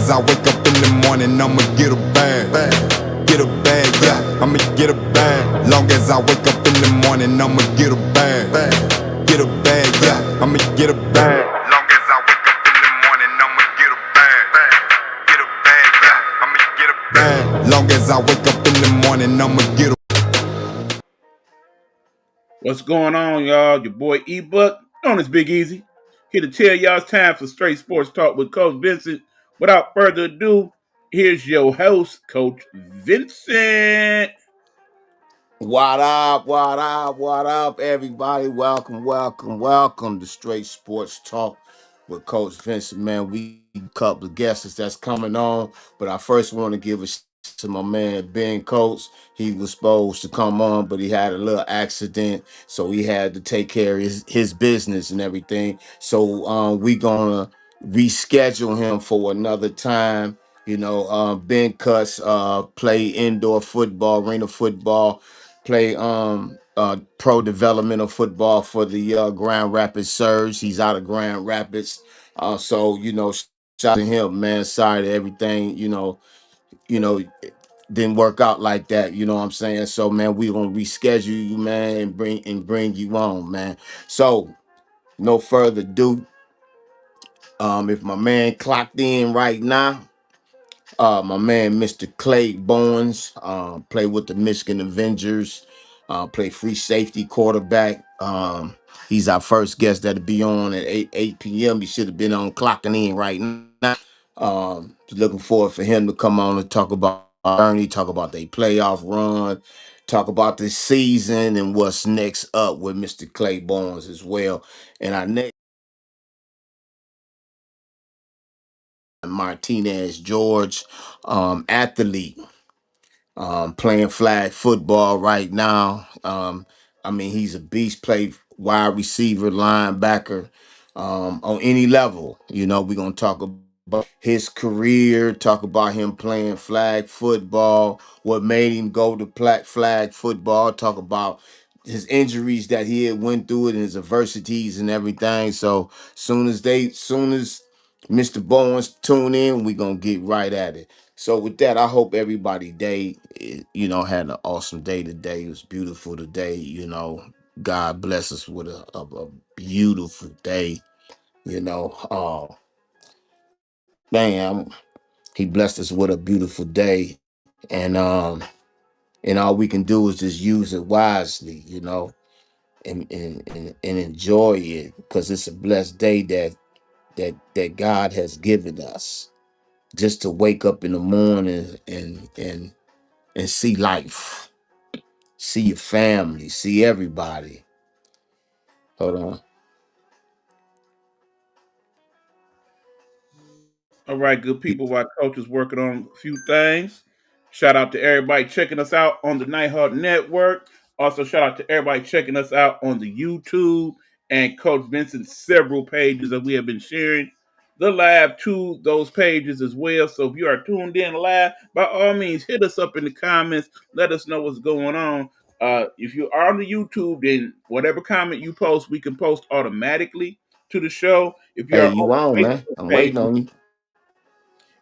as I wake up in the morning, I'ma get a bag. Get a bag, yeah, I'ma get a bag. Long as I wake up in the morning, I'ma get a bag. Get a bag, yeah, I'ma get a bag. Long as I wake up in the morning, I'ma get a bag. Get a bag, yeah, I'ma get a bag. Long as I wake up in the morning, I'ma get a bag. What's going on, y'all? Your boy E-Book, known as Big Easy, here to tell y'all it's time for Straight Sports Talk with Coach Vincent. Without further ado, here's your host, Coach Vincent. What up, what up, what up, everybody? Welcome to Straight Sports Talk with Coach Vincent. Man, we a couple of guests that's coming on, but I first want to give a to my man Ben Coates. He was supposed to come on, but he had a little accident, so he had to take care of his business and everything. So we gonna reschedule him for another time. Ben Cuts play indoor football, arena football, play pro developmental football for the Grand Rapids Surge. He's out of Grand Rapids. So shout out to him, man. Sorry to everything, you know, it didn't work out like that, you know what I'm saying? So man, we gonna reschedule you, man, and bring you on, man. So no further ado. If my man clocked in right now, my man, Mr. Clay Bowens, play with the Michigan Avengers, play free safety quarterback. He's our first guest that'll be on at 8 p.m. He should have been on clocking in right now. Looking forward for him to come on and talk about Ernie, talk about their playoff run, talk about this season and what's next up with Mr. Clay Bowens as well. And our next Martinez George, athlete. Playing flag football right now. I mean, he's a beast. Play wide receiver, linebacker, on any level. We're gonna talk about his career, talk about him playing flag football, what made him go to flag football, talk about his injuries that he had went through it and his adversities and everything. So soon as Mr. Bowens tune in, we gonna get right at it. So with that, I hope everybody day, had an awesome day today. It was beautiful today. God bless us with a beautiful day. Man, he blessed us with a beautiful day, and all we can do is just use it wisely, and enjoy it because it's a blessed day that God has given us just to wake up in the morning and see life. See your family, see everybody. Hold on. All right, good people, while Coach is working on a few things. Shout out to everybody checking us out on the Nighthawk Network. Also, shout out to everybody checking us out on the YouTube and Coach Vincent's several pages that we have been sharing the live to those pages as well. So if you are tuned in live, by all means, hit us up in the comments. Let us know what's going on. If you are on the YouTube, then whatever comment you post, we can post automatically to the show. If you Hey, are on you on, the man? Facebook I'm waiting page, on you.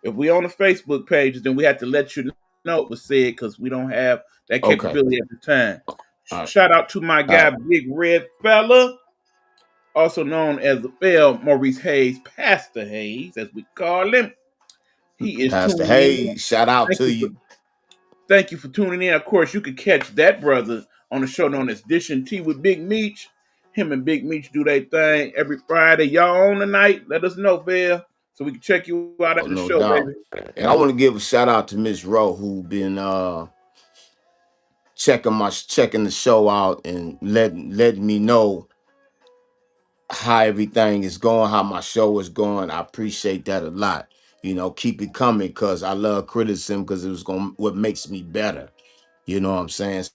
if we on the Facebook pages, then we have to let you know it was said because we don't have that Okay. capability at the time. All right. Shout out to my All guy, right. Big Red Fella, also known as the Bell Maurice Hayes, Pastor Hayes, as we call him. He is Pastor tuning in. Hayes, shout out Thank to you for you. thank you for tuning in. Of course, you can catch that brother on the show known as Dish and Tea with Big Meech. Him and Big Meech do their thing every Friday. Y'all on tonight? Let us know, Bell, so we can check you out at Oh, the no show, doubt. baby. And I want to give a shout out to Miss Rowe who been checking the show out and letting me know how everything is going, how my show is going. I appreciate that a lot. Keep it coming because I love criticism because it was going what makes me better. You know what I'm saying?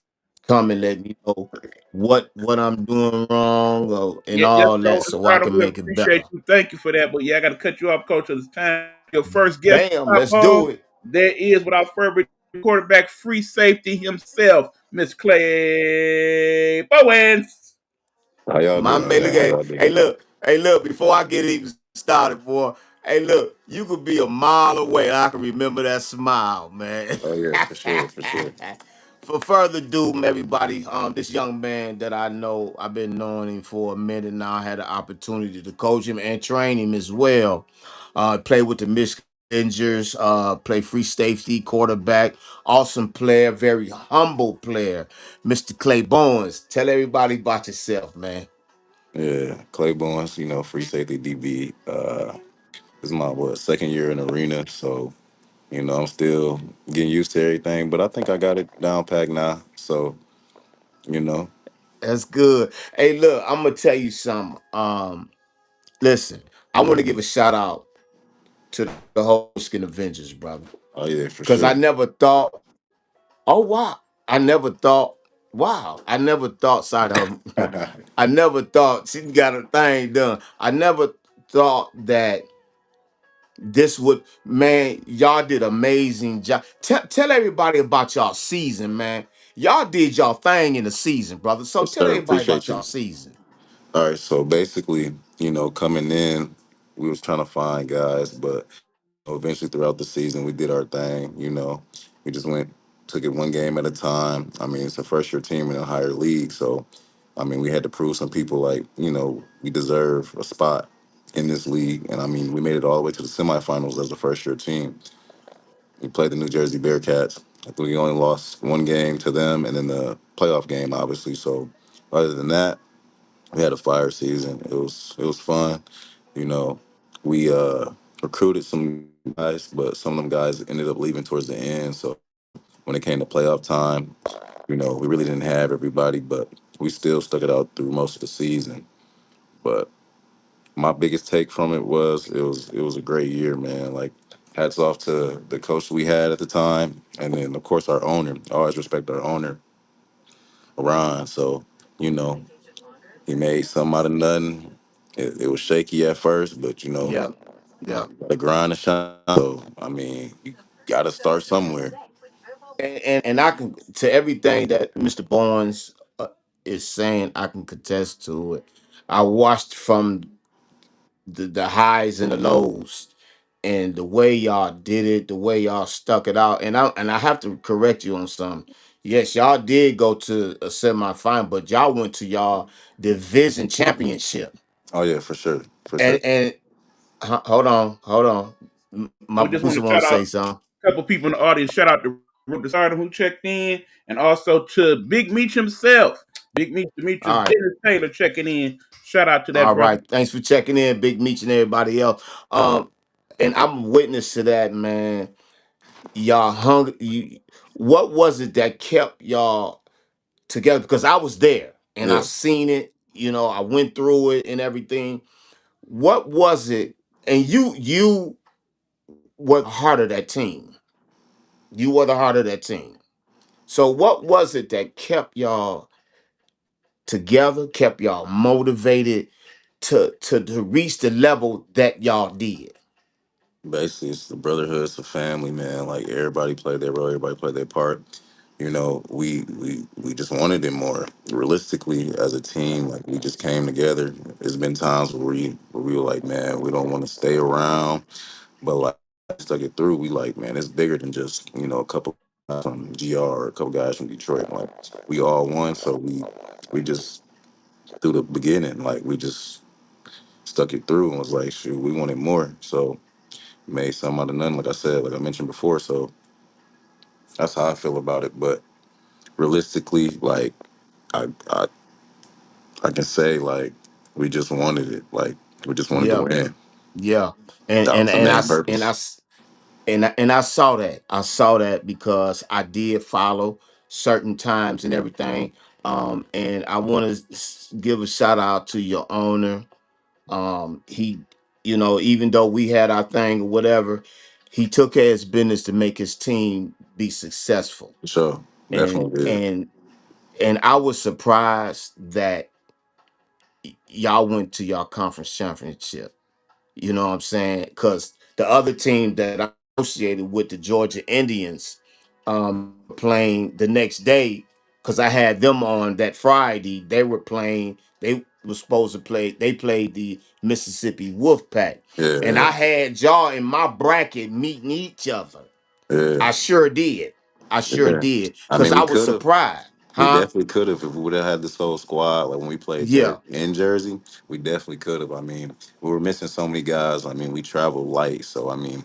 Come and let me know what I'm doing wrong and Yeah, yes, all bro. that It's so I right. can We make it better. appreciate you. Thank you for that. But yeah, I got to cut you off, Coach. It's time. Your first guest Bam, to let's pop on. do it. There is, without further quarterback free safety himself, Miss Clay Bowens. How y'all My doing, man, man? look How at y'all doing? hey look, before I get even started, boy. Hey, look, you could be a mile away. I can remember that smile, man. Oh yeah, for sure, for sure. For further ado, everybody, this young man that I know, I've been knowing him for a minute now. I had the opportunity to coach him and train him as well. Play with the Michigan Rangers, play free safety, quarterback, awesome player, very humble player, Mr. Clay Bowens. Tell everybody about yourself, man. Yeah, Clay Bones, free safety DB. This is my second year in arena, so I'm still getting used to everything, but I think I got it down packed now. So you know, That's good. Hey, look, I'm gonna tell you something. Listen, I want to give a shout out to the whole Michigan Avengers, brother, oh yeah, for because I sure. never thought. Oh wow, I never thought. Wow, I never thought. Side of, I never thought she got a thing done. I never thought that this would. Man, y'all did amazing job. Tell everybody about y'all season, man. Y'all did y'all thing in the season, brother. So Yes, tell sir. everybody about Appreciate you. y'all season. All right, so basically, coming in, we was trying to find guys, but eventually throughout the season, we did our thing. We just took it one game at a time. I mean, it's a first year team in a higher league, so I mean, we had to prove some people like we deserve a spot in this league, and I mean, we made it all the way to the semifinals as a first year team. We played the New Jersey Bearcats. I think we only lost one game to them, and then the playoff game, obviously. So, other than that, we had a fire season. It was fun. You know, we recruited some guys, but some of them guys ended up leaving towards the end. So when it came to playoff time, we really didn't have everybody, but we still stuck it out through most of the season. But my biggest take from it was a great year, man. Like hats off to the coach we had at the time, and then of course our owner. I always respect our owner, Ron. So you know he made something out of nothing. It was shaky at first, but Yeah, yeah. the grind and shine. So I mean, you got to start somewhere. And I can to everything that Mr. Barnes is saying, I can contest to it. I watched from the highs and the lows, and the way y'all did it, the way y'all stuck it out. And I have to correct you on something. Yes, y'all did go to a semifinal, but y'all went to y'all division championship. Oh yeah, for sure, for sure. And hold on, hold on. My We just want producer to want shout to out say something. a couple people in the audience. Shout out to Rick Desardo who checked in, and also to Big Meech himself. Big Meech Demetrius All right. Dennis Taylor checking in. Shout out to that All brother. right. Thanks for checking in, Big Meech and everybody else. And I'm witness to that, man. Y'all hung you what was it that kept y'all together? Because I was there and I Yeah, seen it, I went through it and everything. What was it? And you were the heart of that team. You were the heart of that team. So what was it that kept y'all together, kept y'all motivated to reach the level that y'all did? basically it's the brotherhood, it's the family, man. Like everybody played their role, everybody played their part. We just wanted it more. Realistically, as a team, like we just came together. There's been times where we were like, man, we don't want to stay around, but like stuck it through. We like, man, it's bigger than just a couple guys from GR or a couple guys from Detroit. Like we all won, so we just through the beginning, like we just stuck it through and was like, shoot, we wanted more. So made something out of nothing, like I said, like I mentioned before. So that's how I feel about it. But realistically, like I can say like we just wanted it. Like we just wanted to Yeah, win. yeah. And That and was the and I main s- and I purpose. s- and I saw that. I saw that because I did follow certain times and everything. And I want to give a shout out to your owner. He, even though we had our thing or whatever, he took care of his business to make his team be successful. For sure. And Definitely did. and and I was surprised that y'all went to y'all conference championship. You know what I'm saying? Because the other team that I associated with, the Georgia Indians, playing the next day, because I had them on that Friday. They were playing. was supposed to play. They played the Mississippi Wolfpack, Yeah, and yeah, I had y'all in my bracket meeting each other. yeah, I sure did. I sure yeah. did I because mean, I we was could have. surprised, We huh? definitely could have if we would have had this whole squad. Like when we played Yeah, In Jersey, we definitely could have. I mean, we were missing so many guys. I mean, we traveled light, so I mean,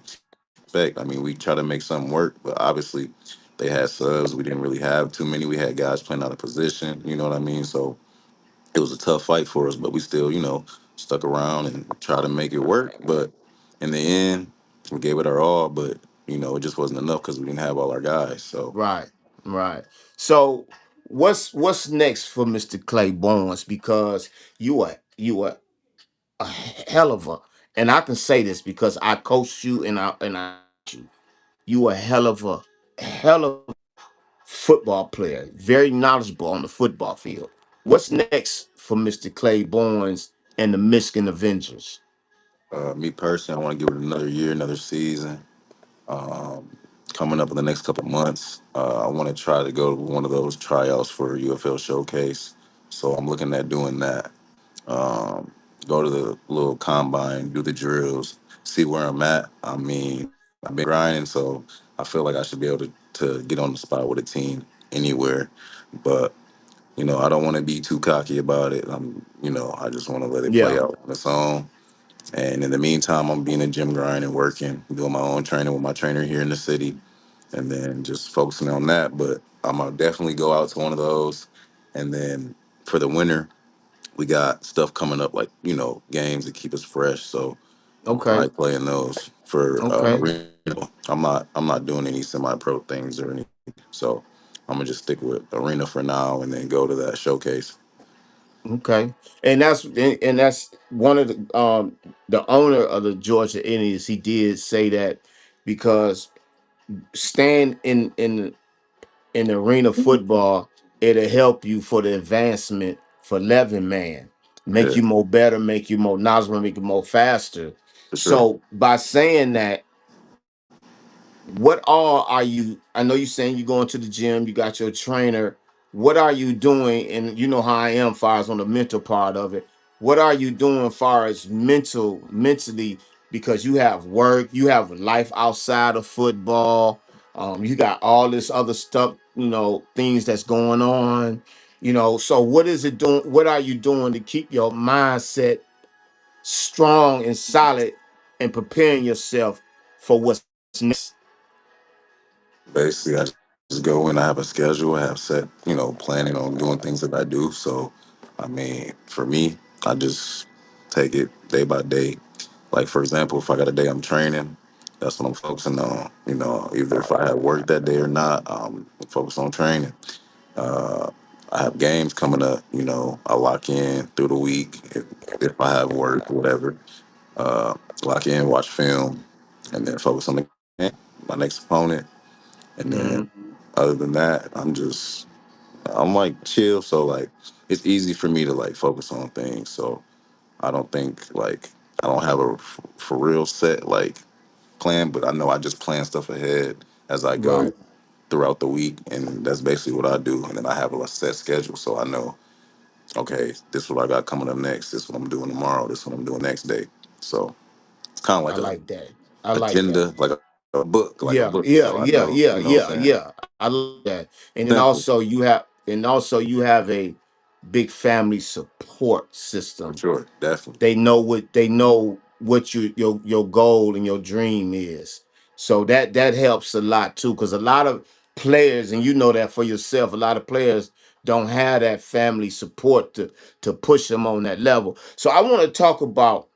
expect. I mean, we try to make something work, but obviously, they had subs. We didn't really have too many. We had guys playing out of position. You know what I mean? So it was a tough fight for us, but we still, stuck around and tried to make it work. But in the end, we gave it our all. But it just wasn't enough because we didn't have all our guys. So right, right. So what's next for Mr. Clay Barnes? Because you are a hell of a, and I can say this because I coached you and I you a hell of football player, very knowledgeable on the football field. What's next for Mr. Clay Barnes and the Michigan Avengers? me personally, I want to give it another year, another season. Um, Coming up in the next couple months, I want to try to go to one of those tryouts for UFL Showcase. So I'm looking at doing that. Um, go to the little combine, do the drills, see where I'm at. I mean, I've been grinding, so I feel like I should be able to get on the spot with a team anywhere. But I don't want to be too cocky about it. I just want to let it play Yeah. out on its own. And in the meantime, I'm being a gym grind and working, doing my own training with my trainer here in the city, and then just focusing on that. But I'm gonna definitely go out to one of those, and then for the winter, we got stuff coming up like games to keep us fresh. So I'm Okay. probably playing those for Okay. arena. I'm not doing any semi-pro things or anything. So I'm gonna just stick with arena for now, and then go to that showcase. Okay. And that's one of the owner of the Georgia Indians. He did say that because staying in the arena football, it'll help you for the advancement for 11 man, make Yeah, you more better, make you more knowledgeable, make you more faster. for sure. So by saying that, what all are you? I know you saying you going to the gym, you got your trainer. What are you doing? And you know how I am, far as on the mental part of it. What are you doing, far as mentally? Because you have work, you have life outside of football. You got all this other stuff, things that's going on. So what is it doing? What are you doing to keep your mindset strong and solid and preparing yourself for what's next? Basically, I just go in. I have a schedule. I have set, planning on doing things that I do. So, I mean, for me, I just take it day by day. Like for example, if I got a day I'm training, that's what I'm focusing on. Either if I have work that day or not, focus on training. Uh, I have games coming up. I lock in through the week if I have work, whatever. Uh, Lock in, watch film, and then focus on the game, my next opponent, and then Mhm. other than that, I'm like chill. So like it's easy for me to like focus on things. So I don't think like I don't have a for real set like plan, but I know I just plan stuff ahead as I go Right. throughout the week, and that's basically what I do. And then I have a set schedule, so I know okay, this is what I got coming up next. This is what I'm doing tomorrow. This is what I'm doing next day. So it's kind of I like a like that. I like that. agenda, like a book, like a Yeah, book. yeah, So I yeah, know, yeah, you know what yeah, I'm saying? yeah. I like that. And then Simple, also you have a big family support for system. sure, definitely. They know what your goal and your dream is. So that helps a lot too, because a lot of players, and you know that for yourself, a lot of players don't have that family support to push them on that level. So I want to talk about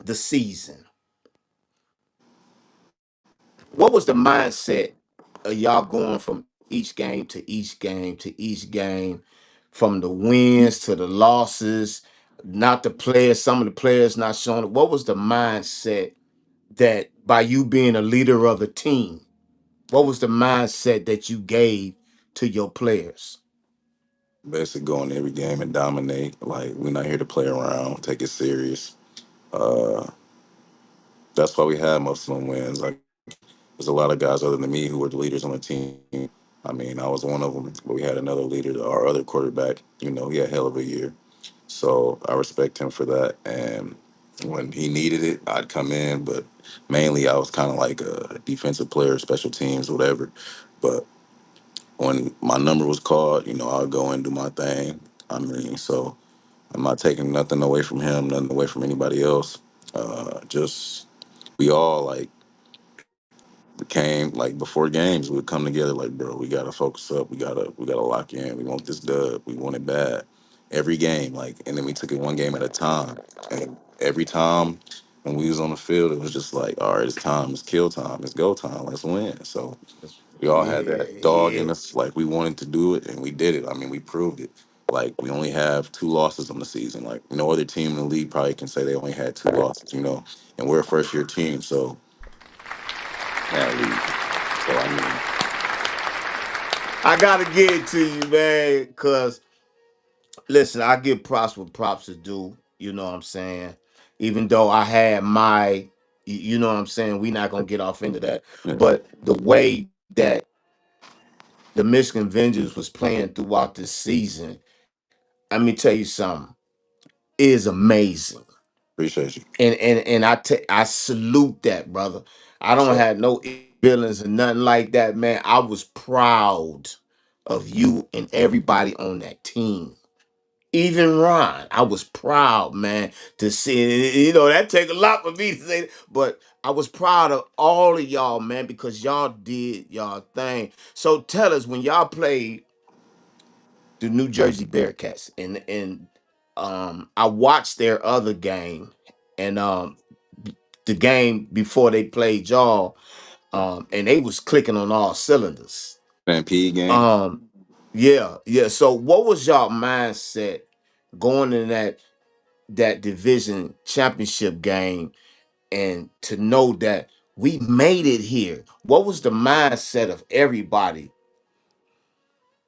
the season. What was the mindset of y'all going from each game to each game to each game, from the wins to the losses, not the players, some of the players not showing it? What was the mindset that by you being a leader of the team, what was the mindset that you gave to your players? Basically, go in every game and dominate. Like we're not here to play around. Take it serious. Uh, that's why we had most of them wins. Like there's a lot of guys other than me who were the leaders on the team. I mean, I was one of them, but we had another leader, our other quarterback. He had a hell of a year. So I respect him for that. And when he needed it, I'd come in, but mainly I was kind of like a defensive player, special teams, whatever. But when my number was called, I'll go and do my thing. I mean, so I'm not taking nothing away from him, nothing away from anybody else. Just we all like became like before games, we'd come together like, bro, we gotta focus up, we gotta lock in. We want this dub, we want it bad. Every game, like, and then we took it one game at a time. And every time when we was on the field, it was just like, all right, it's time, it's kill time, it's go time, let's win. So we all had Yeah, that dog yeah. in us, like we wanted to do it, and we did it. I mean, we proved it. Like we only have two losses on the season. Like no other team in the league probably can say they only had two losses. And we're a first year team, so that league. So I mean, I gotta give it to you, man, because listen, I give props what props is due. You know what I'm saying? Even though I had you know what I'm saying? We not gonna get off into that. yeah, But the way that the Michigan Avengers was playing throughout this season, let me tell you something, is amazing. appreciate you. And I salute that, brother. I don't So have no feelings or nothing like that, man. I was proud of you and everybody on that team. Even Ron, I was proud, man, to see. You know, that take a lot for me to say, but I was proud of all of y'all, man, because y'all did y'all thing. So tell us when y'all played the New Jersey Bearcats, and I watched their other game, and the game before they played y'all, and they was clicking on all cylinders. Stampede game. Um, yeah, yeah. So what was y'all mindset going in that division championship game and to know that we made it here? What was the mindset of everybody?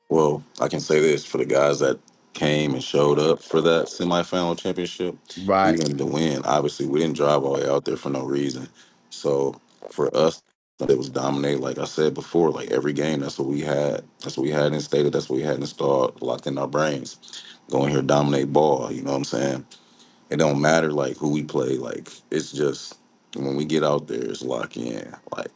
Well, I can say this for the guys that came and showed up for that semifinal championship, Right. even to win. Obviously, we didn't drive all the way out there for no reason. So for us, it was dominate. Like I said before, like every game, that's what we had. That's what we had instated. That's what we had installed, locked in our brains. Go in here, dominate ball. You know what I'm saying? It don't matter like who we play. Like it's just when we get out there, it's lock in. Like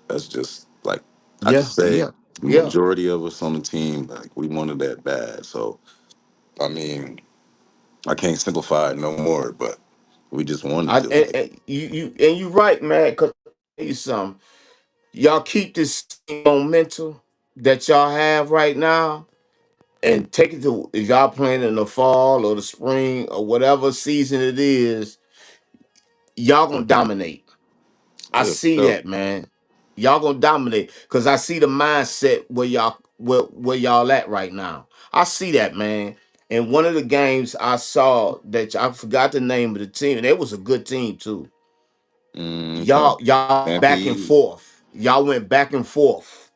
that's just like I could Yeah, say yeah, the yeah. majority of us on the team, like we wanted that bad. So I mean, I can't simplify it no more, but we just wanted it. Like, You right, man. Cause I'll tell you something, y'all keep this momentum that y'all have right now, and take it to if y'all playing in the fall or the spring or whatever season it is, y'all gonna dominate. I yeah, for see sure. that, man. Y'all gonna dominate because I see the mindset where y'all at right now. I see that, man. And one of the games I saw that I forgot the name of the team, and it was a good team too. Okay. Y'all back and Stampede. forth. Y'all went back and forth,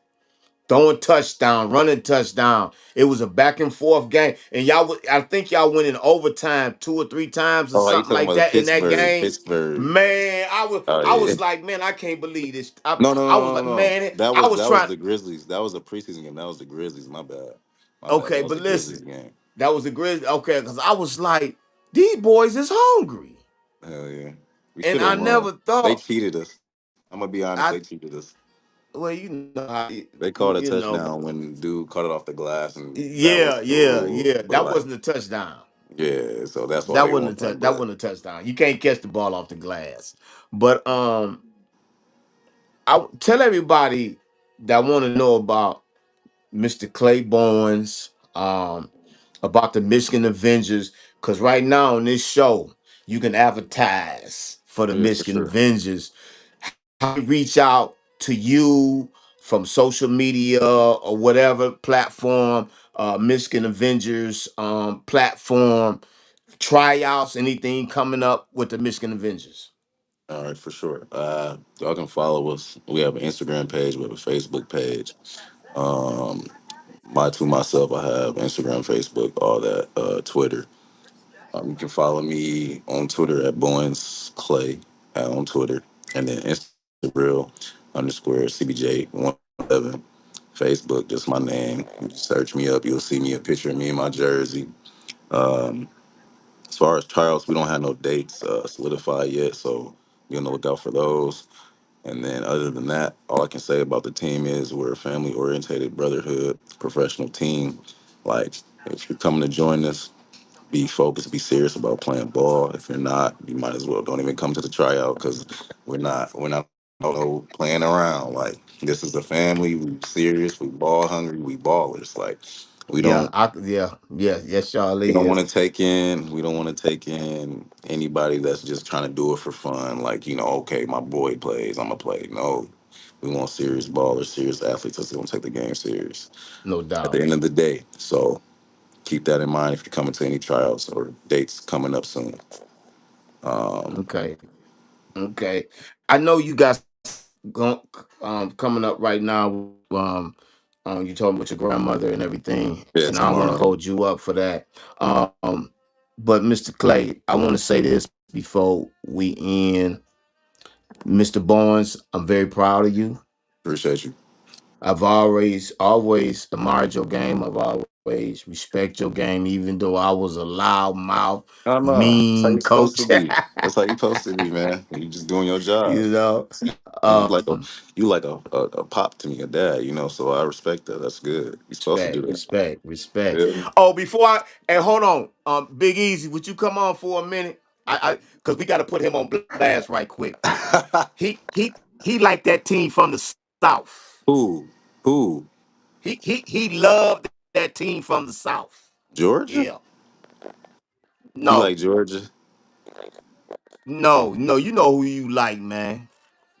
throwing touchdown, running touchdown. It was a back and forth game, and I think y'all went in overtime 2 or 3 times or Oh, you something talking like about that in that Pittsburgh? game. Pittsburgh. Man, Oh I yeah. was like, man, I can't believe this. No, no, I no, was no, like, no, no. man, That I was was that was trying. the Grizzlies. That was a preseason game. That was the Grizzlies. My bad. My bad. Okay, That was but the Grizzlies listen, game. that was the Grizz. Okay, because I was like, these boys is hungry, Hell yeah. We and should have I won. never They thought cheated us. I'm gonna be honest. I. They cheated us. Well, you know how They called a you know. touchdown when dude caught it off the glass, and that was Yeah, the yeah, rule. yeah. But That like, wasn't a touchdown. yeah, so that's why they won. That But wasn't a touchdown. You can't catch the ball off the glass. But I tell everybody that want to know about Mr. Clay Bowens, about the Michigan Avengers, because right now on this show you can advertise for the yeah, for Michigan sure. Avengers. How we reach out to you from social media or whatever platform, Michigan Avengers platform, tryouts, anything coming up with the Michigan Avengers. All right, for sure. Y'all can follow us. We have an Instagram page. We have a Facebook page. Um, myself, I have Instagram, Facebook, all that. Twitter. You can follow me on Twitter at Bowens Clay on Twitter, and then Instagram real underscore CBJ 111. Facebook, just my name. You search me up, you'll see me a picture of me in my jersey. Um, as far as tryouts, we don't have no dates solidified yet, so be on the lookout for those. And then other than that, all I can say about the team is we're a family orientated brotherhood, professional team. Like if you're coming to join us, be focused, be serious about playing ball. If you're not, you might as well don't even come to the tryout because we're not no playing around. Like this is a family. We serious. We ball hungry. We ballers. Like we Yeah, don't yes, y'all we don't want is. to take in. We don't want to take in anybody that's just trying to do it for fun. Like okay, my boy plays, I'm gonna play. No, we want serious ballers, serious athletes that's gonna take the game serious No at the doubt. end of the day. So keep that in mind if you're coming to any tryouts or dates coming up soon. Okay. Okay. I know you guys coming up right now. You talking about your grandmother and everything, Yeah, and I don't want to tomorrow. hold you up for that. But Mr. Clay, I want to say this before we end. Mr. Barnes, I'm very proud of you. Appreciate you. I've always admired your game. I've always respect your game, even though I was a loud mouth, I know. That's how mean you supposed to coach. be. That's how you supposed to be, man. You just doing your job. you know. You like a Um, you like a pop to me, a dad. So I respect that. That's good. You're supposed to do Respect, that. respect, respect. Feel me? Oh, before I and hold on, Big Easy, would you come on for a minute? Because we got to put him on blast right quick. He like that team from the South. Who? Who? He loved that team from the South. Yeah. Georgia? You No, like Georgia? no. You know who you like, man.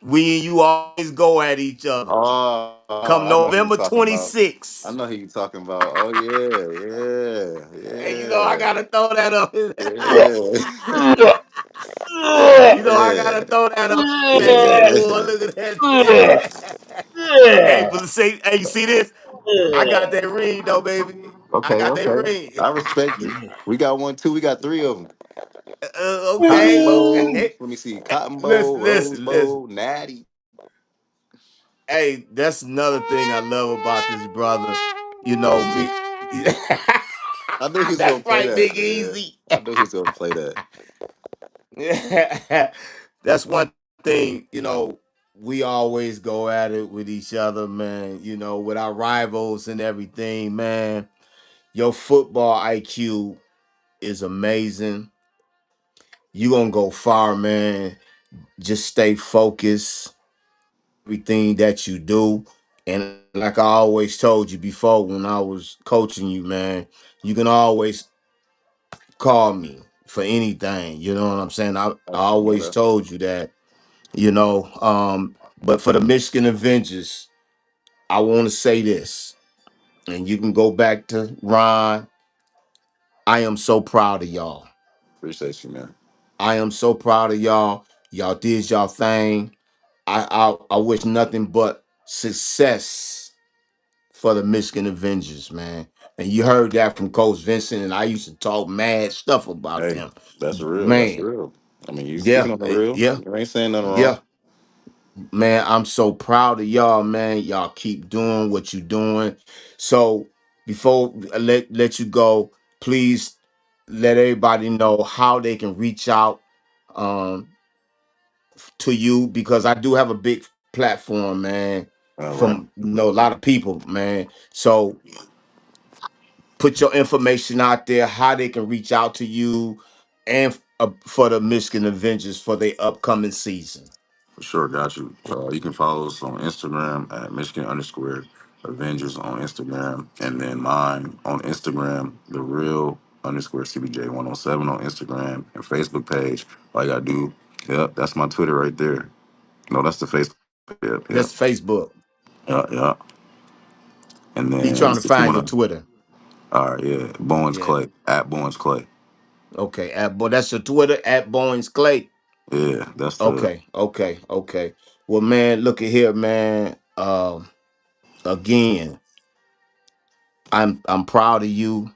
We and you always go at each other. Oh, Come I know who you November talking about. I 26th. know who you talking about. Oh Hey, you know I yeah, gotta throw that up. yeah, You know I gotta yeah, throw that up there, yeah, boy. Look at that. Hey, but see, hey, you see this? I got that ring though, baby. I Okay, got that okay. ring. I respect it. We got one, two. We got three of them. Cotton Okay. Bowl. Let me see. Cotton Bowl, Listen, Rose listen, listen. Bowl, Natty. Hey, that's another thing I love about this brother. You know me. I knew he was gonna That's play right, that, Big man. Easy. I knew he was gonna play that. That's one thing, we always go at it with each other, man, with our rivals and everything, man. Your football IQ is amazing. You gonna go far, man. Just stay focused, everything that you do. And like I always told you before when I was coaching you, man, you can always call me for anything. You know what I'm saying? I Got you, always brother. told you that. But for the Michigan Avengers, I want to say this, and you can go back to Ron. I am so proud of y'all. Appreciate you, man. I am so proud of y'all. Y'all did y'all thing. I wish nothing but success for the Michigan Avengers, man. And you heard that from Coach Vincent, and I used to talk mad stuff about Hey, them. that's real. That's Man, real. I mean, you yeah, speaking on the real. yeah, You ain't saying nothing wrong. yeah. Man, I'm so proud of y'all, man. Y'all keep doing what you doing. So before I let you go, please let everybody know how they can reach out um to you because I do have a big platform, man, All right, from a lot of people, man. So put your information out there, how they can reach out to you and for the Michigan Avengers for their upcoming season. for sure. Got you. You can follow us on Instagram at Michigan underscore Avengers on Instagram, and then mine on Instagram, the real underscore CBJ 107 on Instagram and Facebook page. All you gotta do, yep, that's my Twitter right there. No, that's the Facebook. Yep, yep, That's Facebook. yeah, yeah. And He then trying to if you find your wanna, Twitter. all right, yeah, Bowens Yeah. Clay at Bowens Clay. Okay. But that's your Twitter at Bowens Clay. Yeah, that's the Okay. Well, man, look at here, man. Again, I'm proud of you.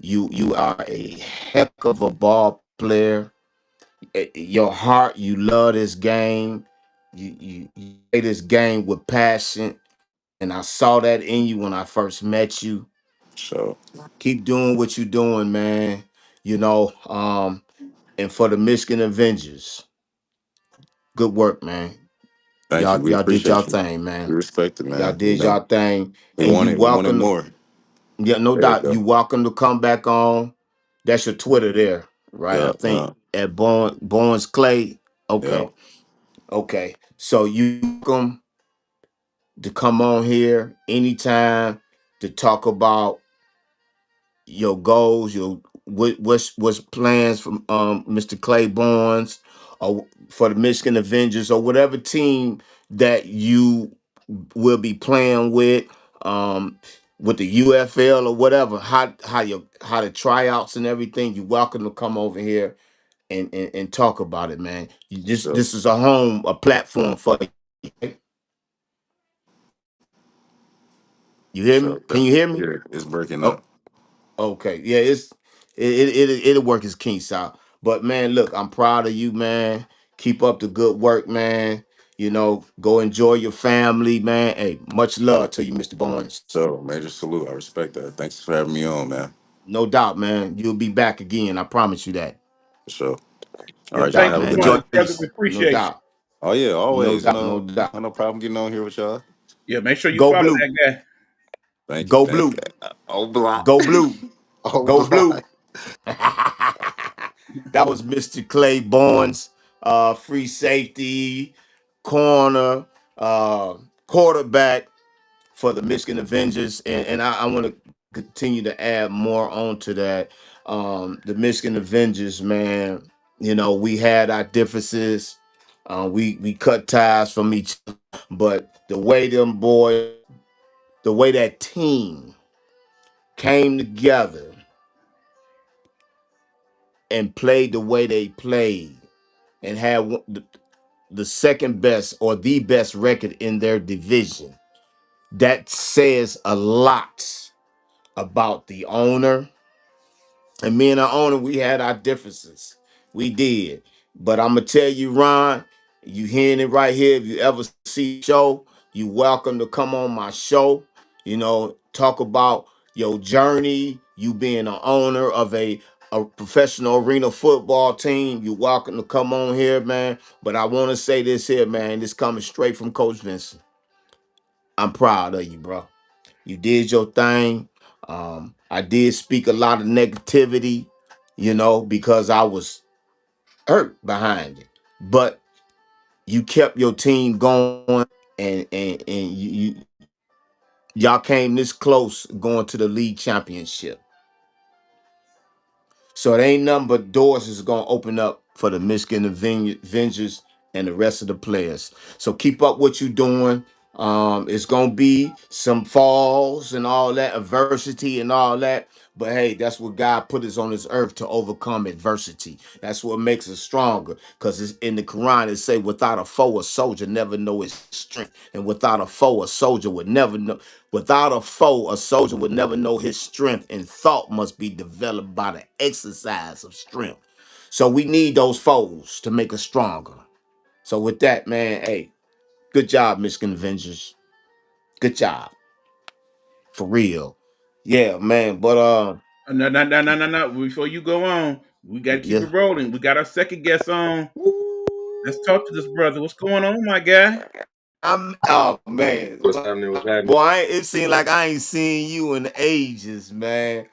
You are a heck of a ball player. Your heart, you love this game. You play this game with passion, and I saw that in you when I first met you. So Keep doing what you're doing, man. You know, and for the Michigan Avengers, good work, man. thank you. We Y'all did y'all appreciate you. thing, We man. respect it, Y'all man. You did know, y'all thing, we and want you it. We wanted welcome. more. Yeah, no There you doubt. go. You welcome to come back on. That's your Twitter there, right? I Yeah, think at Bourne's Clay. yeah. Okay, okay. So you welcome to come on here anytime to talk about your goals, your what's plans from Mr. Clay Barnes or for the Michigan Avengers or whatever team that you will be playing um with the UFL or whatever. How the tryouts and everything. You're welcome to come over here and talk about it, man. So, This is a platform for you. You hear me? so Can you hear me? yeah, it's breaking Oh, up. okay. Yeah, it'll work his kinks out. But man, look, I'm proud of you, man. Keep up the good work, man. You know, go enjoy your family, man. Hey, much love to you, Mr. Barnes. So, major salute. I respect that. Thanks for having me on, man. No doubt, man. You'll be back again. I promise you that. For sure. All Yeah, right, y'all Doubt, thanks have a for man. good Enjoy joining us, night. brother. peace. We No appreciate you. doubt. Oh yeah, No always. You doubt. No know, doubt. I no problem getting on here with y'all. Yeah, make sure you Go follow blue. that guy. Thank you, Go thank blue. you. Oh block. Go blue. Oh Go blue. block. That was Mr. Clay Barnes, free safety, corner, quarterback for the Michigan Avengers. And I want to continue to add more onto that. The Michigan Avengers, man, you know, we had our differences. We cut ties from each other, but the way them boys, the way that team came together and played the way they played and had the second best or the best record in their division. That says a lot about the owner. And me and our owner, we had our differences. We did. But I'm gonna tell you, Ron, you hearing it right here. If you ever see the show, you welcome to come on my show. You know, talk about your journey, you being an owner of a professional arena football team. You welcome to come on here, man. But I want to say this here, man. This coming straight from Coach Vincent. I'm proud of you, bro. You did your thing. I did speak a lot of negativity, you know, because I was hurt behind it. But you kept your team going, and y'all came this close going to the league championship. So it ain't nothing but doors is gonna open up for the Michigan Avengers and the rest of the players. So keep up what you're doing. It's gonna be some falls and all that, adversity and all that. But hey, that's what God put us on this earth to overcome adversity. That's what makes us stronger. Because it's in the Quran, it say, without a foe, a soldier never know his strength. And without a foe, a soldier would never know. Without a foe, a soldier would never know his strength, and thought must be developed by the exercise of strength. So we need those foes to make us stronger. So with that, man, hey, good job, Michigan Avengers. Good job. For real. Yeah, man. But No, no, no, no, no, no. Before you go on, we got to keep it yeah. rolling. We got our second guest on. Let's talk to this Woo. brother. What's going on, my guy? I'm oh man. What's happening? What's happening? Boy, it seems like I ain't seen you in ages, man.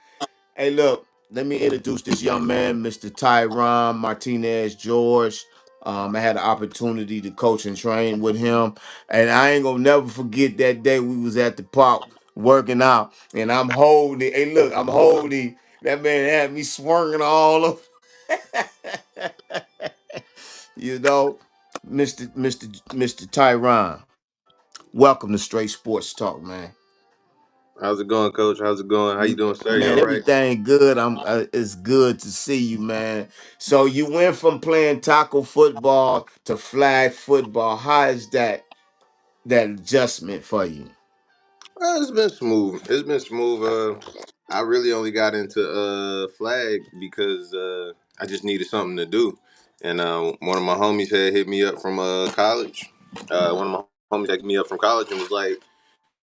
Hey, look, let me introduce this young man, Mr. Tyron Martinez George. I had the opportunity to coach and train with him, and I ain't gonna never forget that day we was at the park working out, and I'm holding. Hey, look, I'm holding. That man had me swinging all over. You know, Mr. Tyron. Welcome to Straight Sports Talk, man. How's it going, Coach? How's it going? How you doing, sir? You Man, all right? everything good. It's good to see you, man. So you went from playing tackle football to flag football. How is that adjustment for you? It's been smooth. It's been smooth. I really only got into flag because I just needed something to do, and one of my homies had hit me up from college. One of my homies had hit me up from college and was like,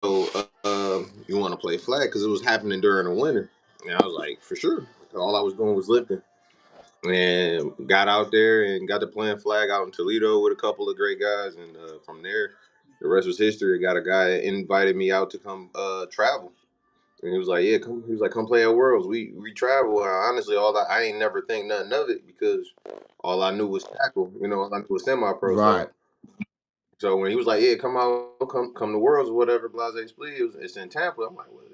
you want to play flag because it was happening during the winter, and I was like, for sure. All I was doing was lifting, and got out there and got to playing flag out in Toledo with a couple of great guys, and from there, the rest was history. I got a guy that invited me out to come travel. And he was like, "Yeah, come." He was like, "Come play at Worlds. We travel." Honestly, I ain't never think nothing of it because all I knew was tackle. All I knew was semi-pro. Right. So when he was like, "Yeah, come out, come to Worlds or whatever," Blase Split, it's in Tampa. I'm like, well,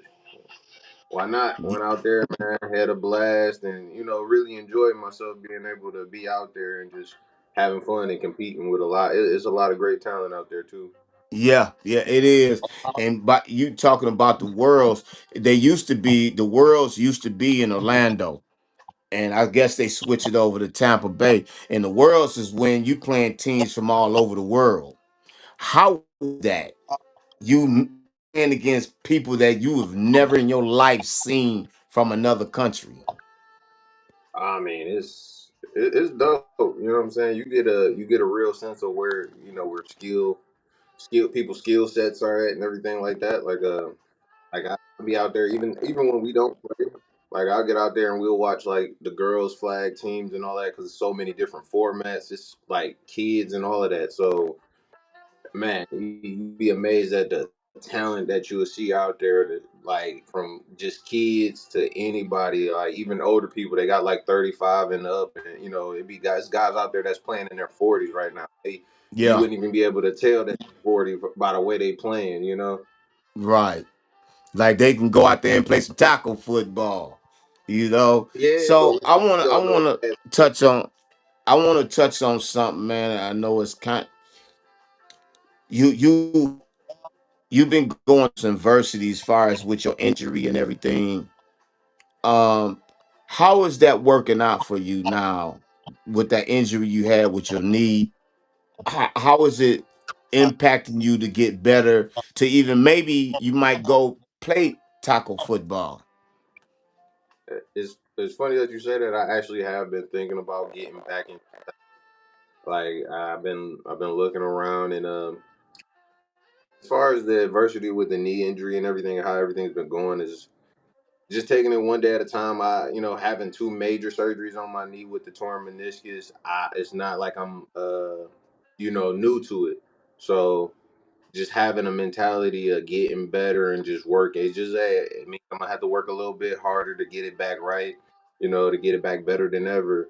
why not? Y- Went out there, man, had a blast, and really enjoyed myself being able to be out there and just having fun and competing with a lot. It's a lot of great talent out there too. Yeah, yeah, it is. And by you talking about the worlds, the worlds used to be in Orlando. And I guess they switch it over to Tampa Bay. And the worlds is when you playing teams from all over the world. How is that you playing against people that you have never in your life seen from another country? I mean, it's dope. You know what I'm saying? You get a real sense of where skill skill sets are at and everything like that. Like I'll be out there even when we don't play. Like I'll get out there and we'll watch like the girls' flag teams and all that because there's so many different formats. It's like kids and all of that. So man, you'd be amazed at the talent that you will see out there. That, like from just kids to anybody, like even older people. They got like 35 and up, and it'd be guys out there that's playing in their 40s right now. You Yeah, wouldn't even be able to tell that they're 40 by the way they playing. right. Like they can go out there and play some tackle football, you know. Yeah, but So we I don't know wanna that. touch on I wanna touch on something, man. I know it's you you've been going to adversity as far as with your injury and everything. Um, how is that working out for you now with that injury you had with your knee? How is it impacting you to get better to even maybe you might go play tackle football? It's funny that you say that. I actually have been thinking about getting back in. Like I've been looking around and as far as the adversity with the knee injury and everything, how everything's been going is just taking it one day at a time. Having two major surgeries on my knee with the torn meniscus. It's not like I'm new to it. So just having a mentality of getting better and just working. It's just it means I'm gonna have to work a little bit harder to get it back right. To get it back better than ever.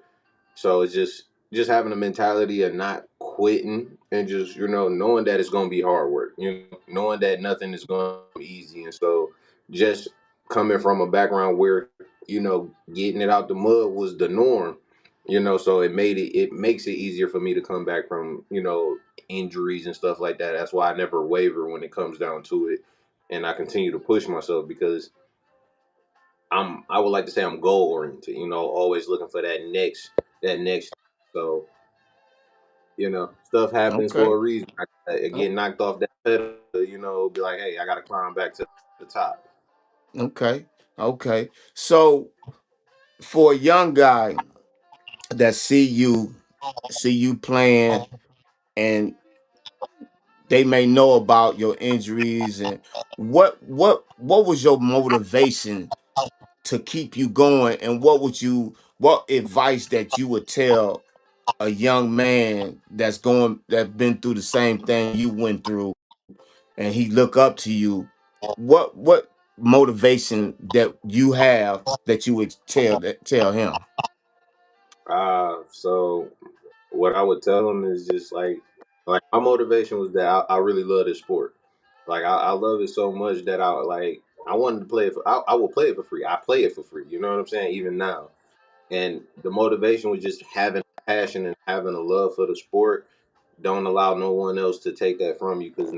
So it's just having a mentality of not quitting and just knowing that it's gonna be hard work. Knowing that nothing is gonna be easy, and so just coming from a background where getting it out the mud was the norm. So it makes it easier for me to come back from injuries and stuff like that. That's why I never waver when it comes down to it, and I continue to push myself because I would like to say I'm goal oriented, always looking for that next. So, stuff happens for Okay, a reason. I o- get knocked off that pedal, be like, hey, I gotta climb back to the top. okay, okay. So for a young guy that see you playing and they may know about your injuries and what was your motivation to keep you going and what advice that you would tell a young man that's been through the same thing you went through and he look up to you, what motivation that you have that you would tell him? So what I would tell them is just like my motivation was that I really love this sport. Like I love it so much that I wanted to play it I will play it for free. I play it for free. You know what I'm saying? Even now. And the motivation was just having a passion and having a love for the sport. Don't allow no one else to take that from you because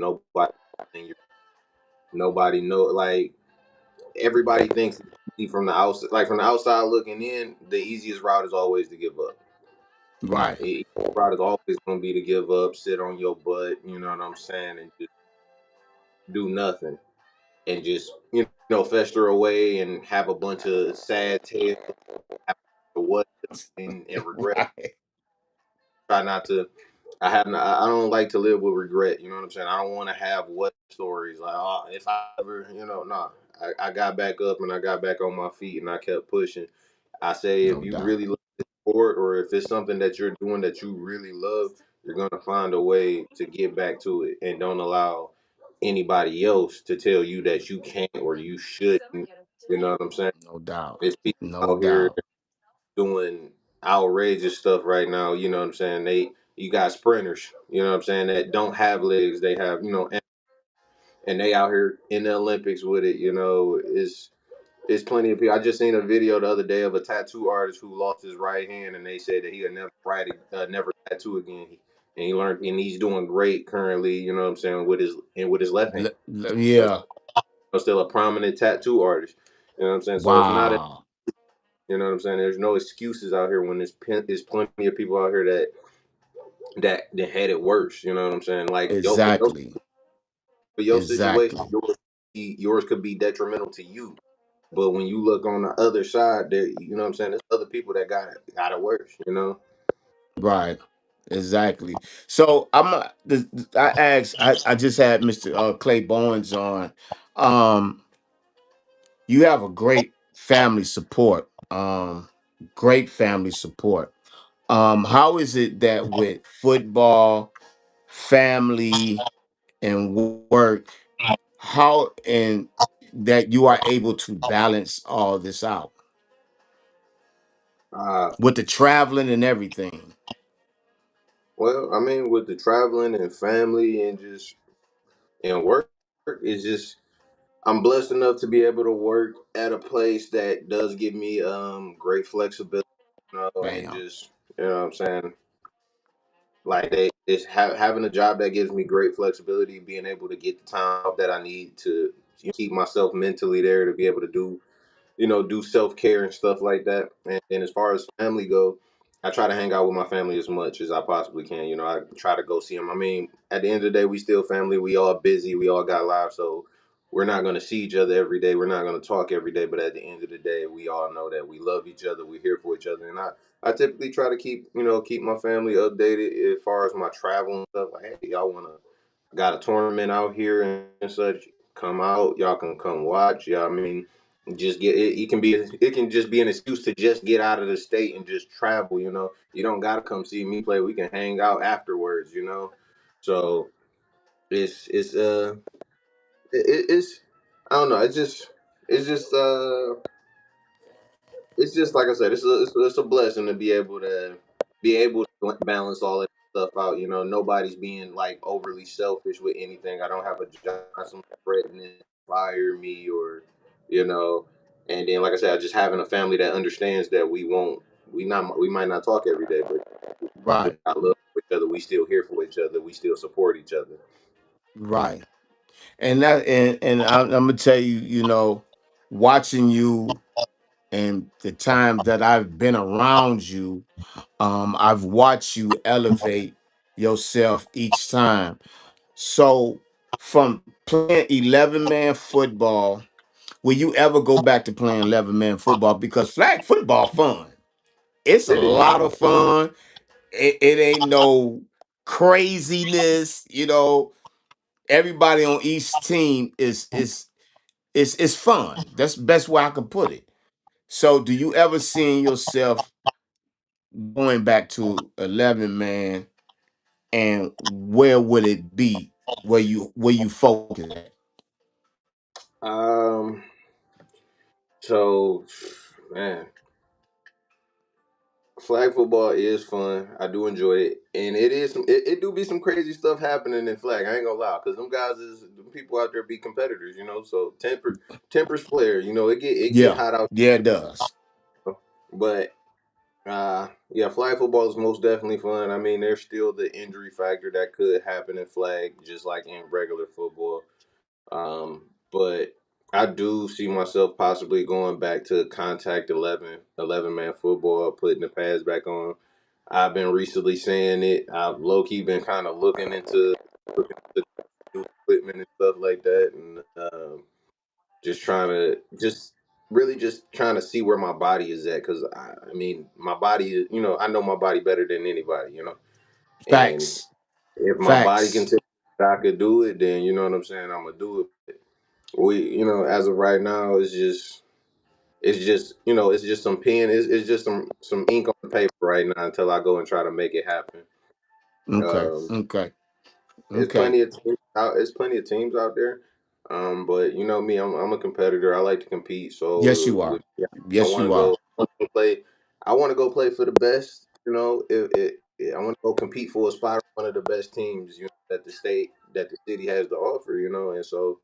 nobody know like everybody thinks it's easy from the outside. Like from the outside looking in, the easiest route is always to give up. Right. The route is always going to be to give up, sit on your butt. You know what I'm saying, and just do nothing and just fester away and have a bunch of sad tales, have what and regret. Right. Try not to. I don't like to live with regret. You know what I'm saying? I don't want to have what stories like, oh, if I ever, nah. I got back up and I got back on my feet and I kept pushing. I say if No you doubt. really love the sport or if it's something that you're doing that you really love, you're gonna find a way to get back to it and don't allow anybody else to tell you that you can't or you shouldn't. You know what I'm saying? No doubt. There's people No out here doubt. doing outrageous stuff right now. You know what I'm saying? You got sprinters. You know what I'm saying? That don't have legs. They have and they out here in the Olympics with it. It's plenty of people. I just seen a video the other day of a tattoo artist who lost his right hand, and they said that he'll never tattoo again. And he learned, and he's doing great currently. You know what I'm saying with his left hand. So Yeah. still a prominent tattoo artist. You know what I'm saying? So it's not Wow. you know what I'm saying. There's no excuses out here when there's plenty of people out here that had it worse. You know what I'm saying? Like Exactly. for your situation, Exactly. yours could be detrimental to you. But when you look on the other side, there, you know what I'm saying? There's other people that got it worse. You know. Right. Exactly. So I asked I just had Mr. Clay Bowens on. Um you have a great family support. Great family support. How is it that with football, family, and work, how and that you are able to balance all this out Uh, with the traveling and everything? well, I mean, with the traveling and family and just and work, it's just I'm blessed enough to be able to work at a place that does give me great flexibility, and Bam. just what I'm saying, like having a job that gives me great flexibility, being able to get the time off that I need to keep myself mentally there to be able to do self care and stuff like that. And as far as family go, I try to hang out with my family as much as I possibly can. I try to go see them. I mean, at the end of the day, we still family. We all busy. We all got lives, so we're not going to see each other every day. We're not going to talk every day. But at the end of the day, we all know that we love each other. We're here for each other, and I typically try to keep my family updated as far as my travel and stuff. Like, hey, y'all want to got a tournament out here and such. Come out, y'all can come watch. Yeah, I mean, just get it. It can just be an excuse to just get out of the state and just travel. You don't gotta come see me play. We can hang out afterwards. So it's I don't know. It's just like I said. It's a blessing to be able to balance all that stuff out. Nobody's being like overly selfish with anything. I don't have a job, someone threatening to fire me or you know. And then, like I said, just having a family that understands that we might not talk every day, but Right. I love each other. We still here for each other. We still support each other. Right. And I'm gonna tell you, watching you and the time that I've been around you, I've watched you elevate yourself each time. So from playing 11-man football, will you ever go back to playing 11-man football? Because flag football fun. It's a It is. lot of fun. It ain't no craziness. Everybody on each team is fun. That's the best way I can put it. So do you ever see yourself going back to 11-man, and where would it be where you focus at? Um. So, man, flag football is fun. I do enjoy it, and it do be some crazy stuff happening in flag. I ain't gonna lie, because them people out there be competitors. So tempers flare. It get Yeah. hot out Yeah, it does. there. But yeah, flag football is most definitely fun. I mean, there's still the injury factor that could happen in flag, just like in regular football. But I do see myself possibly going back to contact 11 man football, putting the pads back on. I've been recently saying it. I've low key been kind of looking into new equipment and stuff like that, and just really just trying to see where my body is at. Because I mean, my body is, I know my body better than anybody, and Facts. If my body can Facts. tell me I could do it, then you know what I'm saying. I'm gonna do it. As of right now, it's just some pen. It's just some ink on the paper right now until I go and try to make it happen. Okay. Um, Okay. It's Okay. plenty of teams out. It's plenty of teams out there. But you know me, I'm a competitor. I like to compete. Yes, So you are. with yeah, I Yes, want to you are. go play. I want to go play for the best. I want to go compete for a spot on one of the best teams. That the city has to offer. And so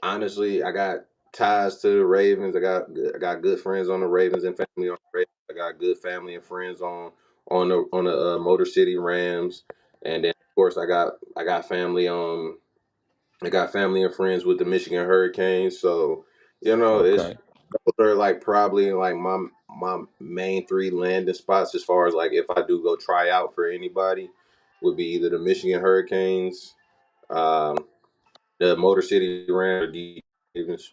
honestly, I got ties to the Ravens. I got good friends on the Ravens and family on the Ravens. I got good family and friends on the Motor City Rams, and then of course I got family I got family and friends with the Michigan Hurricanes. So it's Okay. those are like probably like my main three landing spots as far as like if I do go try out for anybody would be either the Michigan Hurricanes, um, the Motor City Rams, or the Ravens.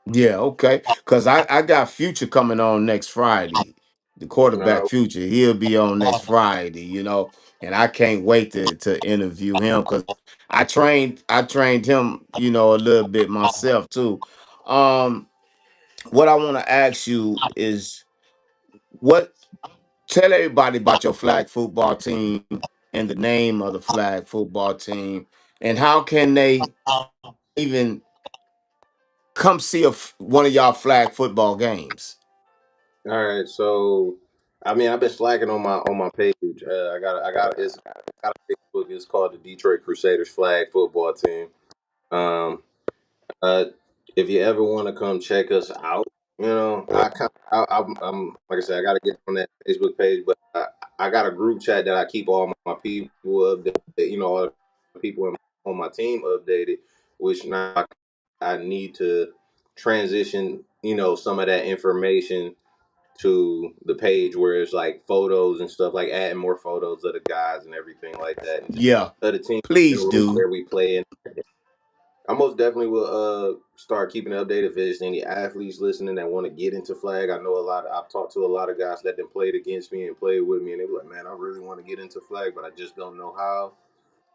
Yeah, okay. Because I got Future coming on next Friday. The quarterback Uh, Future. He'll be on next Friday, and I can't wait to interview him because I trained him, a little bit myself too. Um, what I want to ask you is what tell everybody about your flag football team and the name of the flag football team and how can they even come see one of y'all flag football games. all right, so I mean I've been slacking on my page. I got a Facebook. It's called the Detroit Crusaders Flag Football Team. Um, Uh, if you ever want to come check us out, I'm like I said, I got to get on that Facebook page, but I got a group chat that I keep all my people updated, all the people on my team updated, which now I need to transition, some of that information to the page where it's like photos and stuff, like adding more photos of the guys and everything like that, and just Yeah, of the team in please general, do. where we play. I most definitely will start keeping updated if there's any athletes listening that want to get into flag. I know I've talked to a lot of guys that then played against me and played with me, and they were like, "Man, I really want to get into flag, but I just don't know how."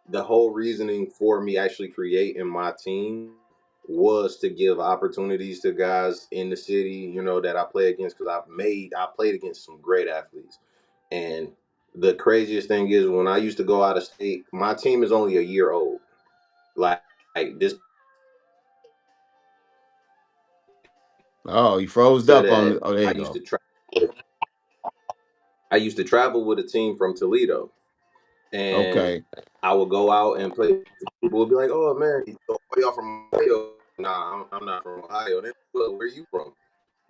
The whole reasoning for me actually creating my team was to give opportunities to guys in the city, that I play against, because I played against some great athletes. And the craziest thing is when I used to go out of state, my team is only a year old. Like this Oh, you froze said up on that me. Oh, there I you used go. to travel with a team from Toledo, and Okay. I would go out and play. People would be like, "Oh man, so are y'all from Ohio?" Nah, I'm not from Ohio. Then, well, where you from?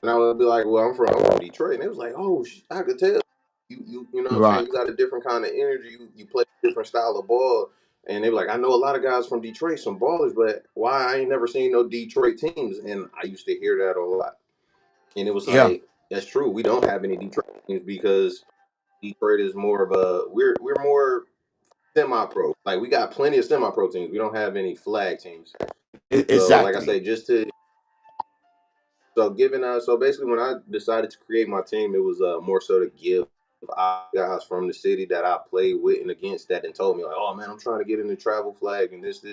And I would be like, "Well, I'm from Detroit." And it was like, "Oh, I could tell you know what I'm saying. Right. You got a different kind of energy. You play a different style of ball." And they were like, "I know a lot of guys from Detroit, some ballers, but why I ain't never seen no Detroit teams?" And I used to hear that a lot. And it was Yeah. like, that's true. We don't have any Detroit teams because Detroit is more of a we're more semi pro. Like we got plenty of semi pro teams. We don't have any flag teams. So like I Exactly. say, just to so giving so basically when I decided to create my team, it was more so to give guys from the city that I played with and against that and told me like, oh man, I'm trying to get in the travel flag and this.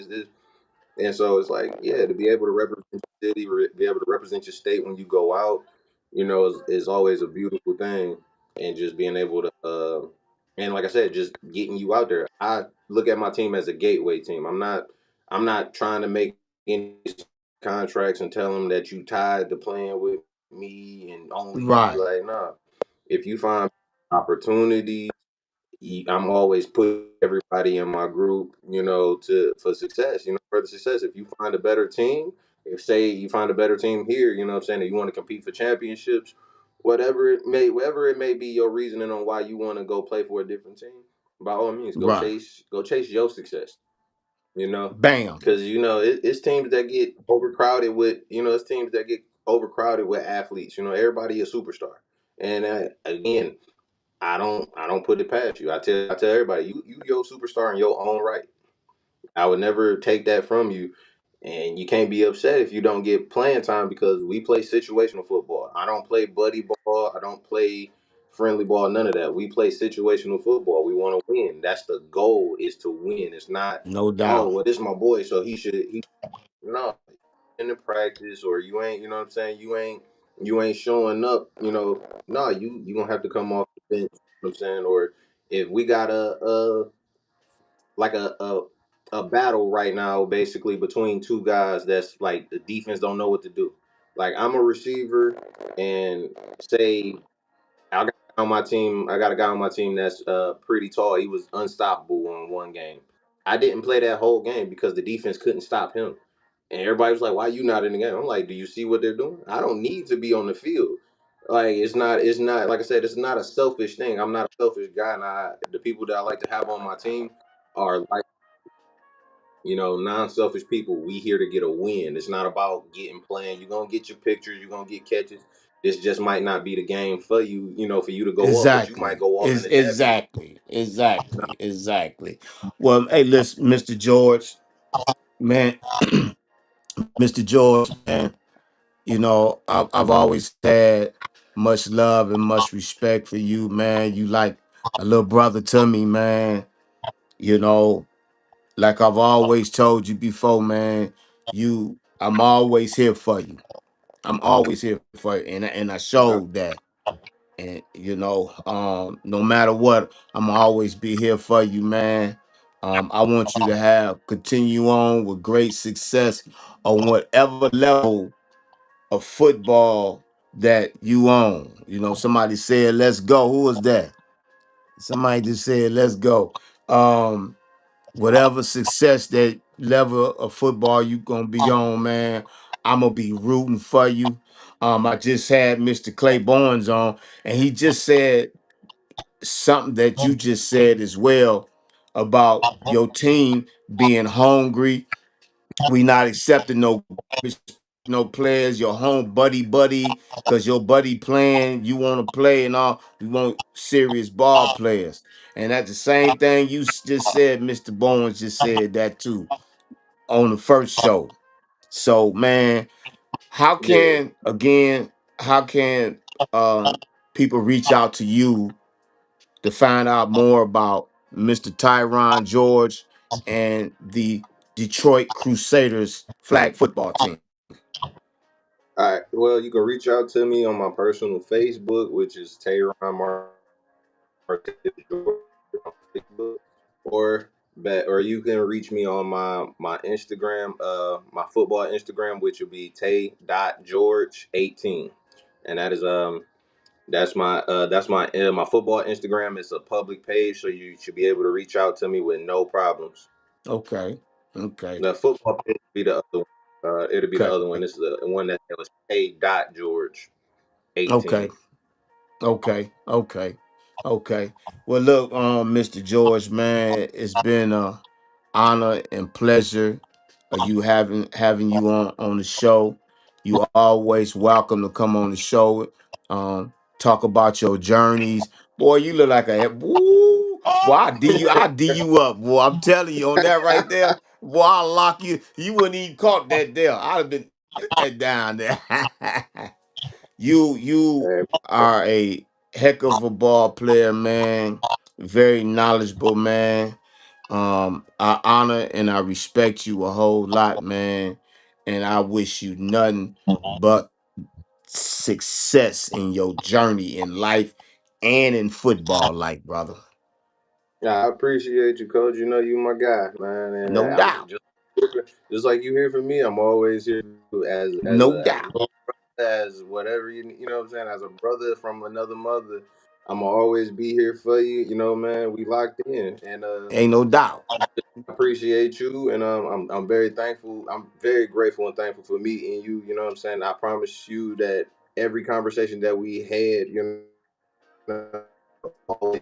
And so it's like, yeah, to be able to represent your city, be able to represent your state when you go out, is always a beautiful thing. And just being able to, and like I said, just getting you out there. I look at my team as a gateway team. I'm not trying to make any contracts and tell them that you tied to playing with me and only me. Right. Like, nah. If you find opportunity I'm always putting everybody in my group, to for success, further success. If you find a better team, if say you find a better team here, you know what I'm saying, that you want to compete for championships, whatever it may be your reasoning on why you want to go play for a different team, by all means, Right. go chase your success, you know, Bam. because it's teams that get overcrowded with, it's teams that get overcrowded with athletes. Everybody a superstar, and again, I don't put it past you. I tell everybody, you your superstar in your own right. I would never take that from you. And you can't be upset if you don't get playing time because we play situational football. I don't play buddy ball. I don't play friendly ball, none of that. We play situational football. We want to win. That's the goal, is to win. It's not, No oh doubt. well, this is my boy, so he no, in the practice, or you ain't, you know what I'm saying, you ain't showing up, no, you gonna have to come off the bench, you know what I'm saying? Or if we got like a battle right now, basically between two guys that's like the defense don't know what to do. Like I'm a receiver, and say I got a guy on my team. I got a guy on my team that's pretty tall. He was unstoppable in one game. I didn't play that whole game because the defense couldn't stop him. And everybody was like, "Why you not in the game?" I'm like, "Do you see what they're doing? I don't need to be on the field. Like it's not like I said, it's not a selfish thing. I'm not a selfish guy, and the people that I like to have on my team are like, non-selfish people. We here to get a win. It's not about getting playing. You're gonna get your pictures. You're gonna get catches. This just might not be the game for you. For you to go off, but you might Exactly. go off in Is the championship. exactly. Well, hey, listen, Mr. George, man, Mr. George, man. I've always had much love and much respect for you, man. You like a little brother to me, man. You know, like I've always told you before, man. I'm always here for you. I'm always here for you, and I I, showed that. And no matter what, I'm always be here for you, man. I want you to continue on with great success on whatever level of football that you own. Somebody said, "Let's go." Who was that? Somebody just said, "Let's go." Um, Whatever success that level of football you gonna be on, man, I'm gonna be rooting for you. I just had Mr. Clay Barnes on, and he just said something that you just said as well about your team being hungry. We not accepting no garbage, no players, your home buddy, because your buddy playing, you want to play and all. We want serious ball players. And that's the same thing you just said, Mr. Bowens just said that too on the first show. So man, how yeah. can again, how can people reach out to you to find out more about Mr. Tyron George and the Detroit Crusaders flag football team? All right. Well, you can reach out to me on my personal Facebook, which is Tayron Martez George on Facebook, or you can reach me on my Instagram, my football Instagram, which will be Tay.George18, and that's my football Instagram. It's a public page, so you should be able to reach out to me with no problems. Okay. Okay. The football page will be the other one. It'll be the Okay. other one. This is the one that was Tay.George18. Okay. Okay. Okay. Okay. Well, look, Mr. George, man, it's been a honor and pleasure of you having you on the show. You always welcome to come on the show. Talk about your journeys. Boy, you look like a woo. Boy, I D you up, boy. I'm telling you on that right there. Boy, I'll lock you. You wouldn't even caught that there. I'd have been that down there. You Hey, are a heck of a ball player, man. Very knowledgeable, man. I honor and I respect you a whole lot, man. And I wish you nothing but success in your journey in life and in football life, brother. yeah, I appreciate you, Coach. You know you my guy, man, and No I'm doubt. just like you here for me. I'm always here as No a doubt. as whatever you know what I'm saying, as a brother from another mother. I'm gonna always be here for you. Man, we locked in, and Ain't no doubt. appreciate you, and I'm very thankful. I'm very grateful and thankful for meeting you. You know what I'm saying. I promise you that every conversation that we had, always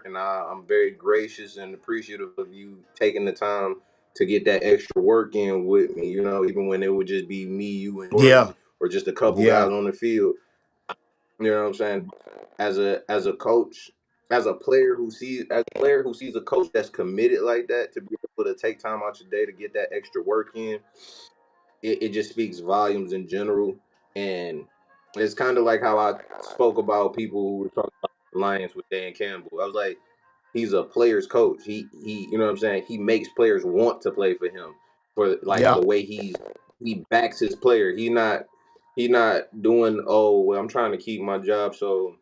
and I'm very gracious and appreciative of you taking the time to get that extra work in with me. Even when it would just be me, you, and Yeah. Jordan, or just a couple guys Yeah. on the field. You know what I'm saying? As a coach, as a player who sees a coach that's committed like that, to be able to take time out your day to get that extra work in, it just speaks volumes in general. And It's kind of like how I spoke about people who were talking about the Lions with Dan Campbell. I was like, he's a player's coach. He you know what I'm saying? He makes players want to play for him for like Yeah. the way he backs his player. He not doing, oh well, I'm trying to keep my job, so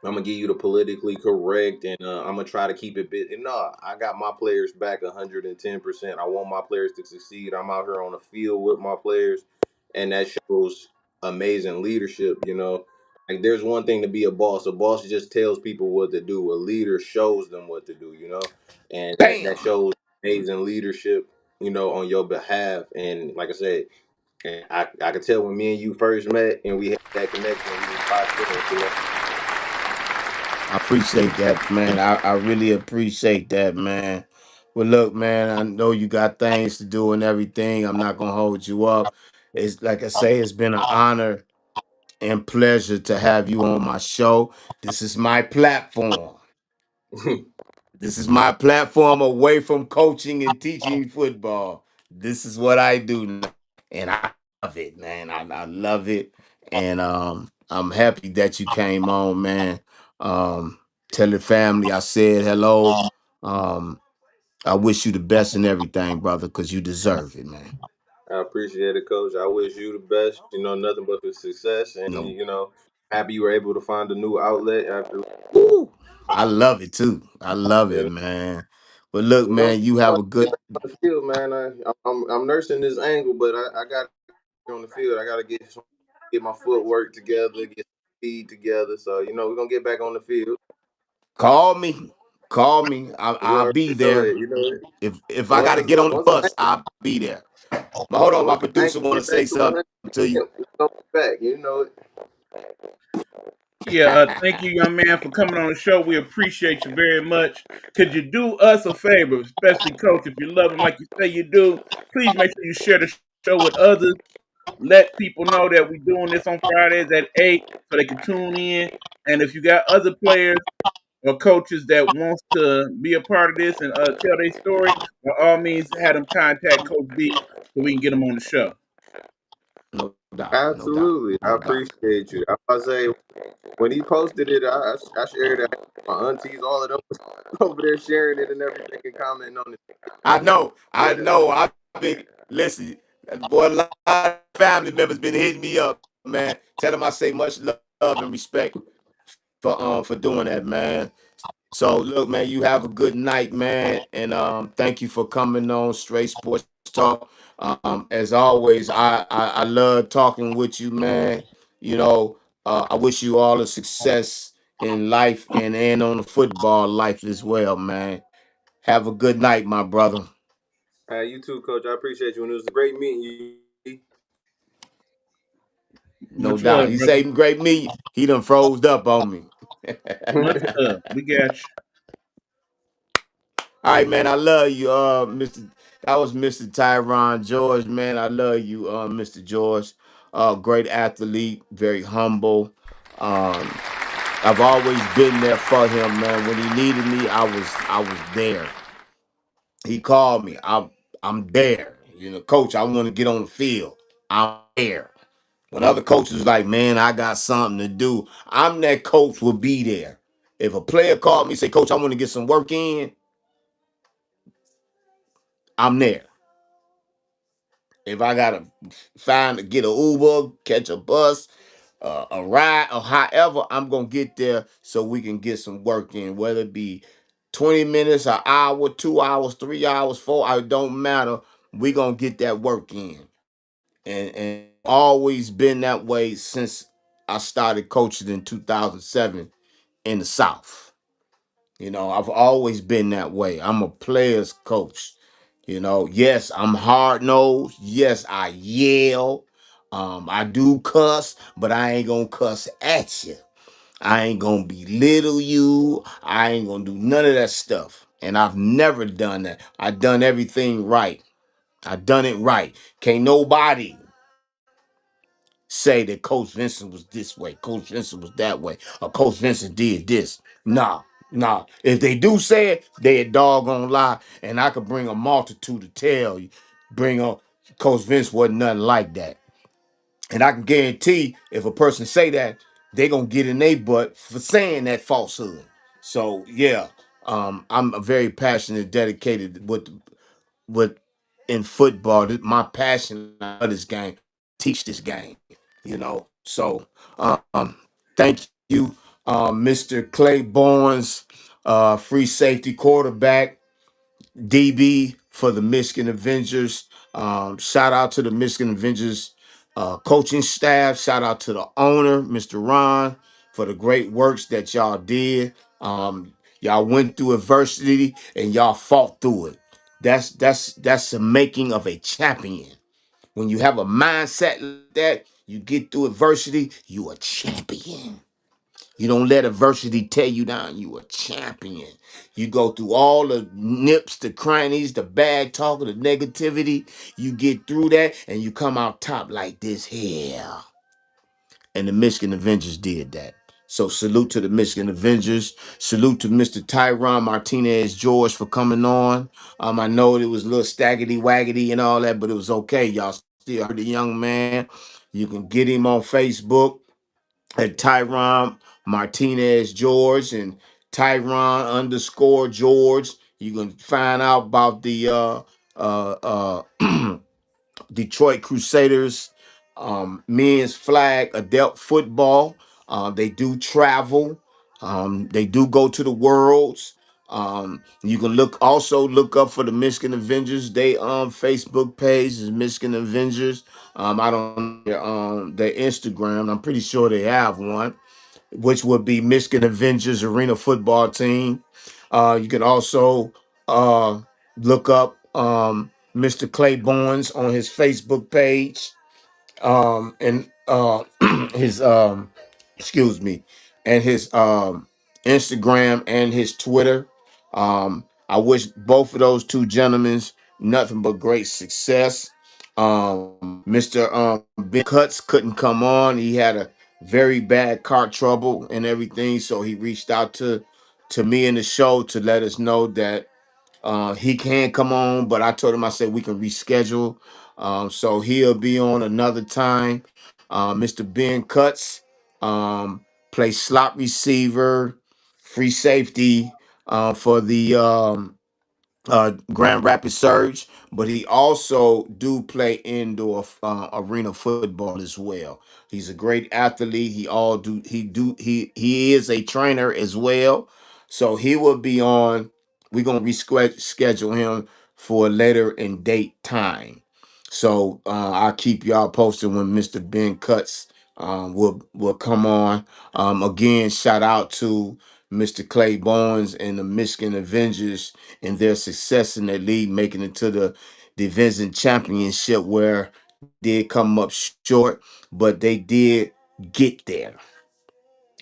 I'm gonna give you the politically correct, and I'm gonna try to keep it bit. No, I got my players back 110%. I want my players to succeed. I'm out here on the field with my players, and that shows amazing leadership. Like there's one thing to be a boss. A boss just tells people what to do. A leader shows them what to do. And that Bam. shows amazing leadership. On your behalf. And like I said, and I could tell when me and you first met and we had that connection, we was locked in. I appreciate that, man. I really appreciate that, man. Well, look, man, I know you got things to do and everything. I'm not gonna hold you up. It's like I say, it's been an honor and pleasure to have you on my show. This is my platform. This is my platform away from coaching and teaching football. This is what I do now. And I love it, man. I love it. And I'm happy that you came on, man. Um, tell the family I said hello. Um, I wish you the best in everything, brother, because you deserve it, man. I appreciate it, Coach. I wish you the best. Nothing but the success, and No. happy you were able to find a new outlet after. Woo. I love it too. I love it, You man. But look, know, man, you have a get good back on the field, man. I'm nursing this ankle, but I got on the field. I got to get my footwork together, get speed together. So we're gonna get back on the field. call me. Call me. I'll Word, be so there. If I gotta once get on the once the bus, I'll be there. But hold on, my once the producer ankle wanna get back say to something 100, to you. we're gonna be back. Yeah, thank you, young man, for coming on the show. We appreciate you very much. Could you do us a favor, especially Coach, if you love him like you say you do? Please make sure you share the show with others. Let people know that we're doing this on Fridays at 8 so they can tune in. And if you got other players or coaches that wants to be a part of this and tell their story, by all means, have them contact Coach B so we can get them on the show. No doubt, no doubt, Absolutely, I no doubt. appreciate you. I was say when he posted it, I shared it. My aunties, all of them, over there sharing it and everything and commenting on it. I know, I But know. I've been listen, boy, a lot of family members been hitting me up, man. Tell them I say much love and respect for doing that, man. So look, man, you have a good night, man, and thank you for coming on Straight Sports Talk. As always, I love talking with you, man. You know, I wish you all the success in life and on the football life as well, man. Have a good night, my brother. you too, Coach. I appreciate you, and it was great meeting you. No Much doubt. love, He brother. saved great me. He done froze up on me. Much love. We got you. All right, man. I love you, Mr. That was Mr. Tyron George, man. I love you, Mr. George. Great athlete, very humble. Um, I've always been there for him, man. When he needed me, I was there. He called me. I'm there. Coach, I want to get on the field. I'm there. When other coaches like, man, I got something to do, I'm that coach will be there. If a player called me, say, Coach, I want to get some work in, I'm there. If I gotta get an Uber, catch a bus, a ride, or however, I'm gonna get there so we can get some work in. Whether it be 20 minutes, an hour, 2 hours, 3 hours, 4 hours, don't matter. We gonna get that work in, and always been that way since I started coaching in 2007 in the South. I've always been that way. I'm a player's coach. Yes, I'm hard nosed. Yes, I yell. I do cuss, but I ain't gonna cuss at you. I ain't gonna belittle you. I ain't gonna do none of that stuff. And I've never done that. I done everything right. I done it right. Can't nobody say that Coach Vincent was this way, Coach Vincent was that way, or Coach Vincent did this. Nah, nah. If they do say it, they a doggone lie. And I could bring a multitude to tell you. Bring on Coach Vince wasn't nothing like that. And I can guarantee if a person say that, they gonna get in their butt for saying that falsehood. So yeah, I'm a very passionate, dedicated with in football. My passion of this game, teach this game. You know. So thank you, Mr. Clay Barnes, free safety quarterback. DB for the Michigan Avengers. Shout out to the Michigan Avengers coaching staff. Shout out to the owner, Mr. Ron, for the great works that y'all did. Y'all went through adversity and y'all fought through it. That's the making of a champion. When you have a mindset like that, you get through adversity, you a champion. You don't let adversity tear you down. You a champion. You go through all the nips, the crannies, the bad talk, the negativity. You get through that and you come out top like this here. And the Michigan Avengers did that. So salute to the Michigan Avengers. Salute to Mr. Tyron Martinez George for coming on. I know it was a little staggity waggity and all that, but it was okay. Y'all still heard the young man. You can get him on Facebook at Tyron Martinez George and Tyron underscore George. You can find out about the Detroit Crusaders men's flag adult football. They do travel. They do go to the worlds. You can look up for the Michigan Avengers. They Facebook page is Michigan Avengers. I don't know their Instagram. I'm pretty sure they have one, which would be Michigan Avengers Arena Football Team. You can also uh, look up Mr. Clay Barnes on his Facebook page and his excuse me, and his Instagram and his Twitter. I wish both of those two gentlemen nothing but great success. Mr. Ben Cuts couldn't come on. He had a very bad car trouble and everything, so he reached out to me in the show to let us know that he can come on, but I told him I said we can reschedule. So he'll be on another time. Mr. Ben Cuts plays slot receiver, free safety for the Grand Rapids Surge, but he also do play indoor arena football as well. He's a great athlete. He is a trainer as well. So he will be on. We're gonna reschedule him for a later in date time. So I'll keep y'all posted when Mr. Ben Cuts will come on. Again, shout out to Mr. Clay Barnes and the Michigan Avengers and their success in their league, making it to the Vincent Championship, where they did come up short, but they did get there.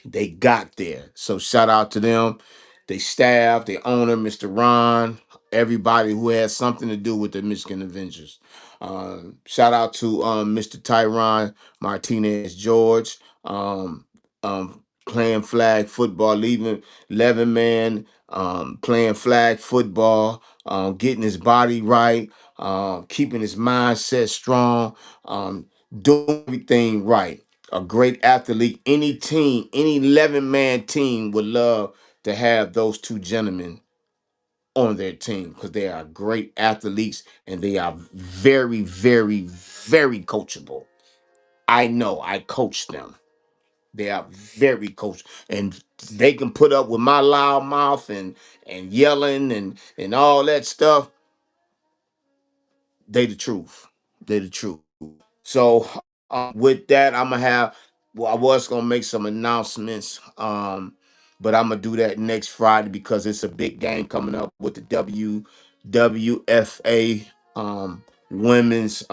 They got there. So shout out to them, they staff, the owner, Mr. Ron, everybody who has something to do with the Michigan Avengers. Shout out to Mr. Tyron Martinez George, playing flag football, leaving 11 man, playing flag football, getting his body right, keeping his mindset strong, doing everything right. A great athlete. Any team, any 11-man team would love to have those two gentlemen on their team because they are great athletes and they are very, very, very coachable. I know I coach them. They are very coach, and they can put up with my loud mouth and yelling and all that stuff. They the truth. They the truth. So with that, I'm gonna have. Well, I was gonna make some announcements, but I'm gonna do that next Friday because it's a big game coming up with the WWFA women's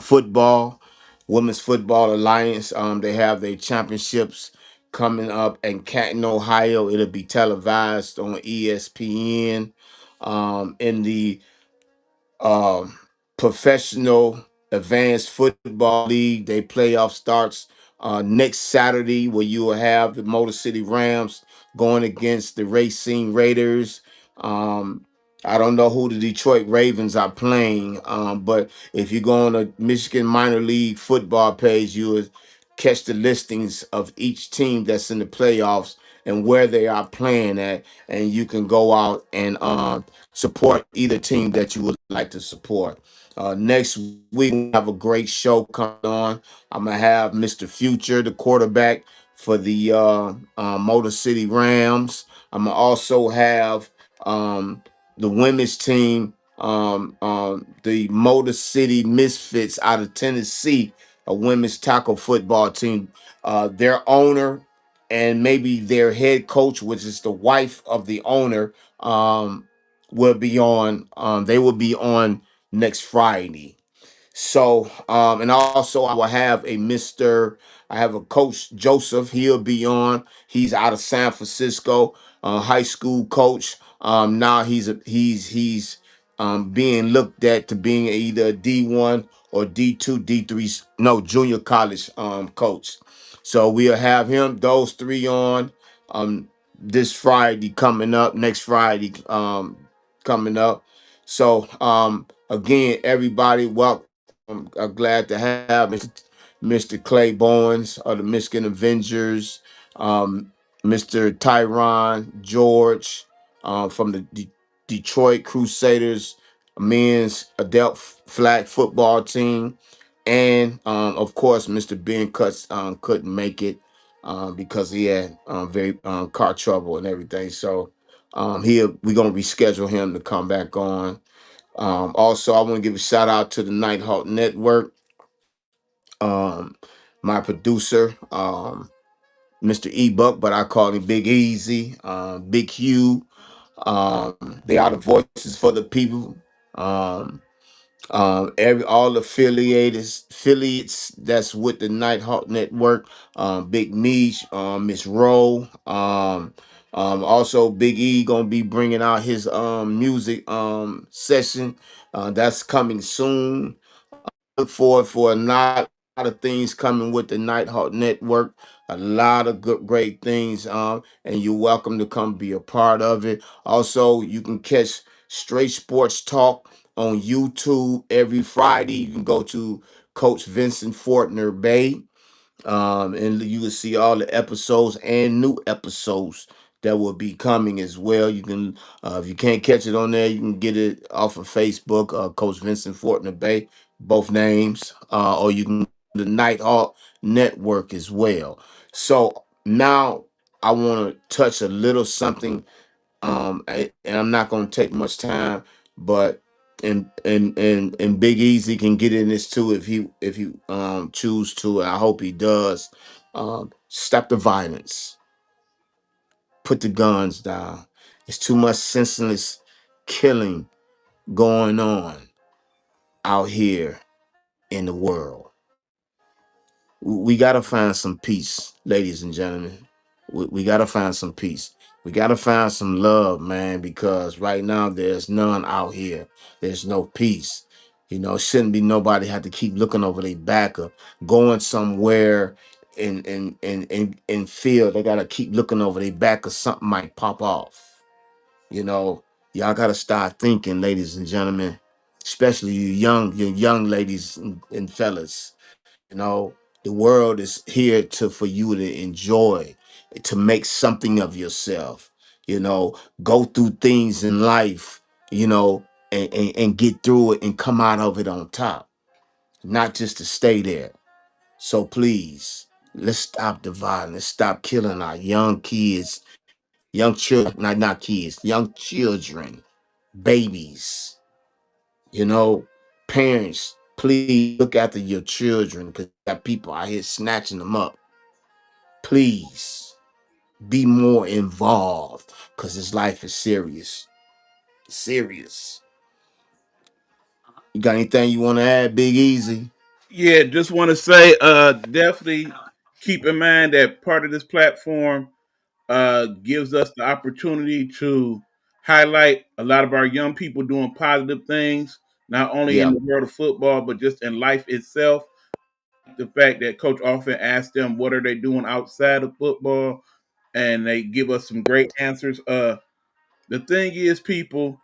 football, Women's Football Alliance. They have their championships coming up in Canton, Ohio. It'll be televised on ESPN. In the um, professional advanced football league. They playoff starts next Saturday, where you will have the Motor City Rams going against the Racing Raiders. Um, I don't know who the Detroit Ravens are playing, but if you go on the Michigan minor league football page, you will catch the listings of each team that's in the playoffs and where they are playing at, and you can go out and support either team that you would like to support. Next week we have a great show coming on. I'm gonna have Mr. Future, the quarterback for the Motor City Rams. I'm gonna also have um, the women's team, the Motor City Misfits out of Tennessee, a women's tackle football team. Their owner and maybe their head coach, which is the wife of the owner, will be on. They will be on next Friday. So, and also I will have a Mr. I have a coach Joseph. He'll be on. He's out of San Francisco, high school coach. Now he's being looked at to being either a D1 or D2, D3, no junior college coach. So we'll have him those three on this Friday coming up, next Friday coming up. So again, everybody, welcome. I'm glad to have Mr. Clay Bowens of the Michigan Avengers, Mr. Tyron George from the Detroit Crusaders men's adult flag football team, and of course, Mr. Ben Cuts couldn't make it because he had very car trouble and everything. So we're gonna reschedule him to come back on. Also, I want to give a shout out to the Nighthawk Network, um, my producer, Mr. Ebook, but I call him Big Easy, Big Hugh. They are the voices for the people. Um, every all affiliates that's with the Nighthawk Network. Big Meech, Miss Rowe. Also Big E gonna be bringing out his music session. That's coming soon. Look forward for a lot of things coming with the Nighthawk Network. A lot of good, great things. And you're welcome to come be a part of it. Also, you can catch Straight Sports Talk on YouTube every Friday. You can go to Coach Vincent Fortner-Bey, and you can see all the episodes and new episodes that will be coming as well. You can, if you can't catch it on there, you can get it off of Facebook, Coach Vincent Fortner-Bey, both names, or you can the Nighthawk Network as well. So now I want to touch a little something, and I'm not going to take much time, but and Big Easy can get in this too if he choose to. I hope he does. Stop the violence. Put the guns down. It's too much senseless killing going on out here in the world. We got to find some peace, ladies and gentlemen. We got to find some peace. We got to find some love, man, because right now there's none out here. There's no peace. You know, shouldn't be nobody have to keep looking over their back or going somewhere and feel they got to keep looking over their back or something might pop off. You know, y'all got to start thinking, ladies and gentlemen, especially you young ladies and fellas. You know, the world is here to for you to enjoy, to make something of yourself. You know, go through things in life, you know, and get through it and come out of it on top, not just to stay there. So please, let's stop the violence, stop killing our young kids, young children, not kids, young children, babies. You know, parents, please look after your children because got people out here snatching them up. Please be more involved because this life is serious. Serious. You got anything you want to add, Big Easy? Yeah, just want to say, definitely keep in mind that part of this platform gives us the opportunity to highlight a lot of our young people doing positive things, not only in Yeah. the world of football, but just in life itself. The fact that coach often asks them what are they doing outside of football, and they give us some great answers. The thing is, people,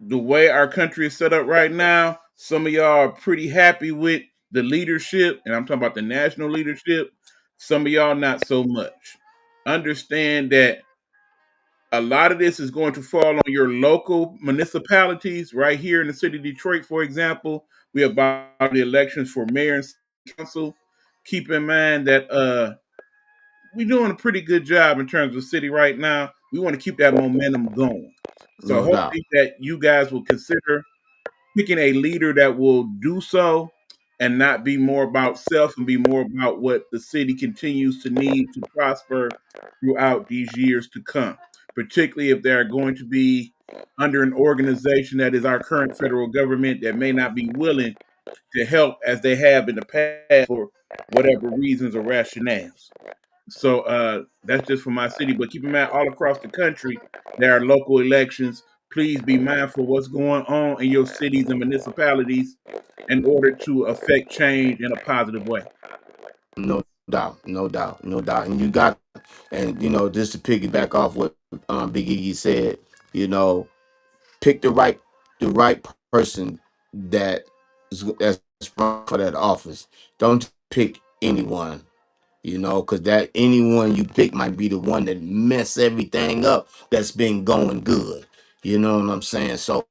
the way our country is set up right now, some of y'all are pretty happy with the leadership, and I'm talking about the national leadership. Some of y'all not so much. Understand that a lot of this is going to fall on your local municipalities. Right here in the city of Detroit, for example, we have about the elections for mayor and city council. Keep in mind that we're doing a pretty good job in terms of city right now. We want to keep that momentum going. So No doubt. hopefully that you guys will consider picking a leader that will do so and not be more about self and be more about what the city continues to need to prosper throughout these years to come, particularly if they're going to be under an organization that is our current federal government that may not be willing to help as they have in the past for whatever reasons or rationales. So that's just for my city. But keep in mind, all across the country, there are local elections. Please be mindful of what's going on in your cities and municipalities in order to affect change in a positive way. No doubt, no doubt, no doubt. And you got, and just to piggyback off what Big Iggy said, you know, pick the right person that that's run for that office. Don't pick anyone, because that anyone you pick might be the one that mess everything up that's been going good. You know what I'm saying? So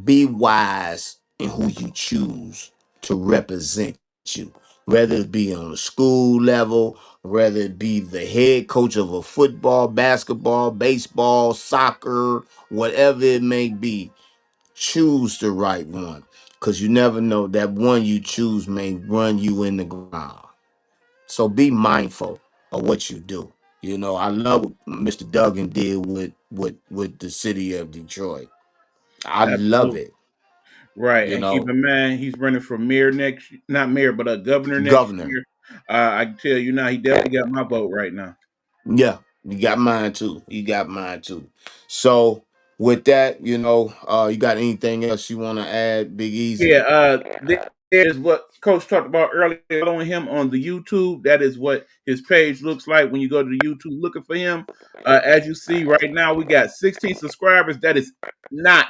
be wise in who you choose to represent you, whether it be on the school level, whether it be the head coach of a football, basketball, baseball, soccer, whatever it may be. Choose the right one, because you never know, that one you choose may run you in the ground. So be mindful of what you do. I love what Mr. Duggan did with the city of Detroit. I love Absolutely. it. Right. You And keep know, in mind, he's running for mayor next, not mayor, but a governor next governor. year. I can tell you now, he definitely got my vote right now. Yeah, you got mine too. You got mine too. So with that, you got anything else you want to add, Big Easy? Yeah, there is what Coach talked about earlier. Following him on the YouTube, that is what his page looks like when you go to the YouTube looking for him. As you see right now, we got 16 subscribers. That is not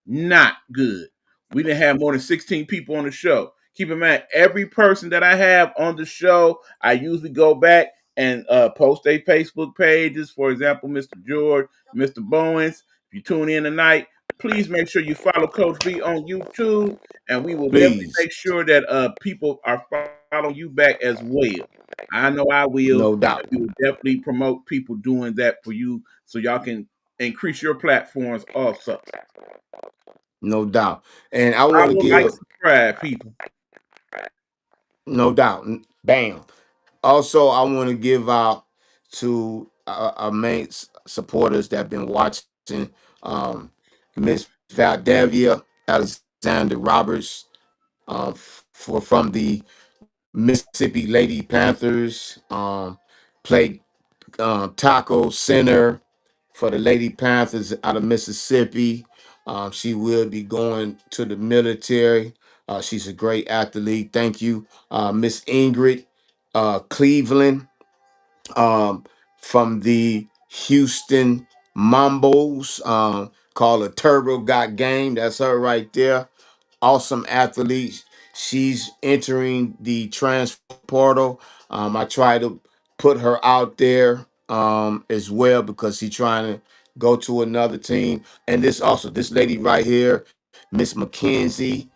not good. We didn't have more than 16 people on the show. Keep in mind, every person that I have on the show, I usually go back and post their Facebook pages. For example, Mr. George, Mr. Bowens. If you tune in tonight, please make sure you follow Coach V on YouTube, and we will definitely Please, make sure that people are following you back as well. I know I will, no doubt, and we will definitely promote people doing that for you, so y'all can increase your platforms also. no doubt. And I want to Follow, like, give, subscribe, people. no doubt, bam. Also, I want to give out to our main supporters that have been watching. Miss Valdavia Alexander Roberts, for from the Mississippi Lady Panthers. Played taco center for the Lady Panthers out of Mississippi. She will be going to the military. She's a great athlete. Thank you, Miss Ingrid Cleveland, um, from the Houston Mambos, called a Turbo Got Game. That's her right there. Awesome athlete. She's entering the transfer portal. I try to put her out there as well, because she's trying to go to another team. And this lady right here, Miss McKenzie,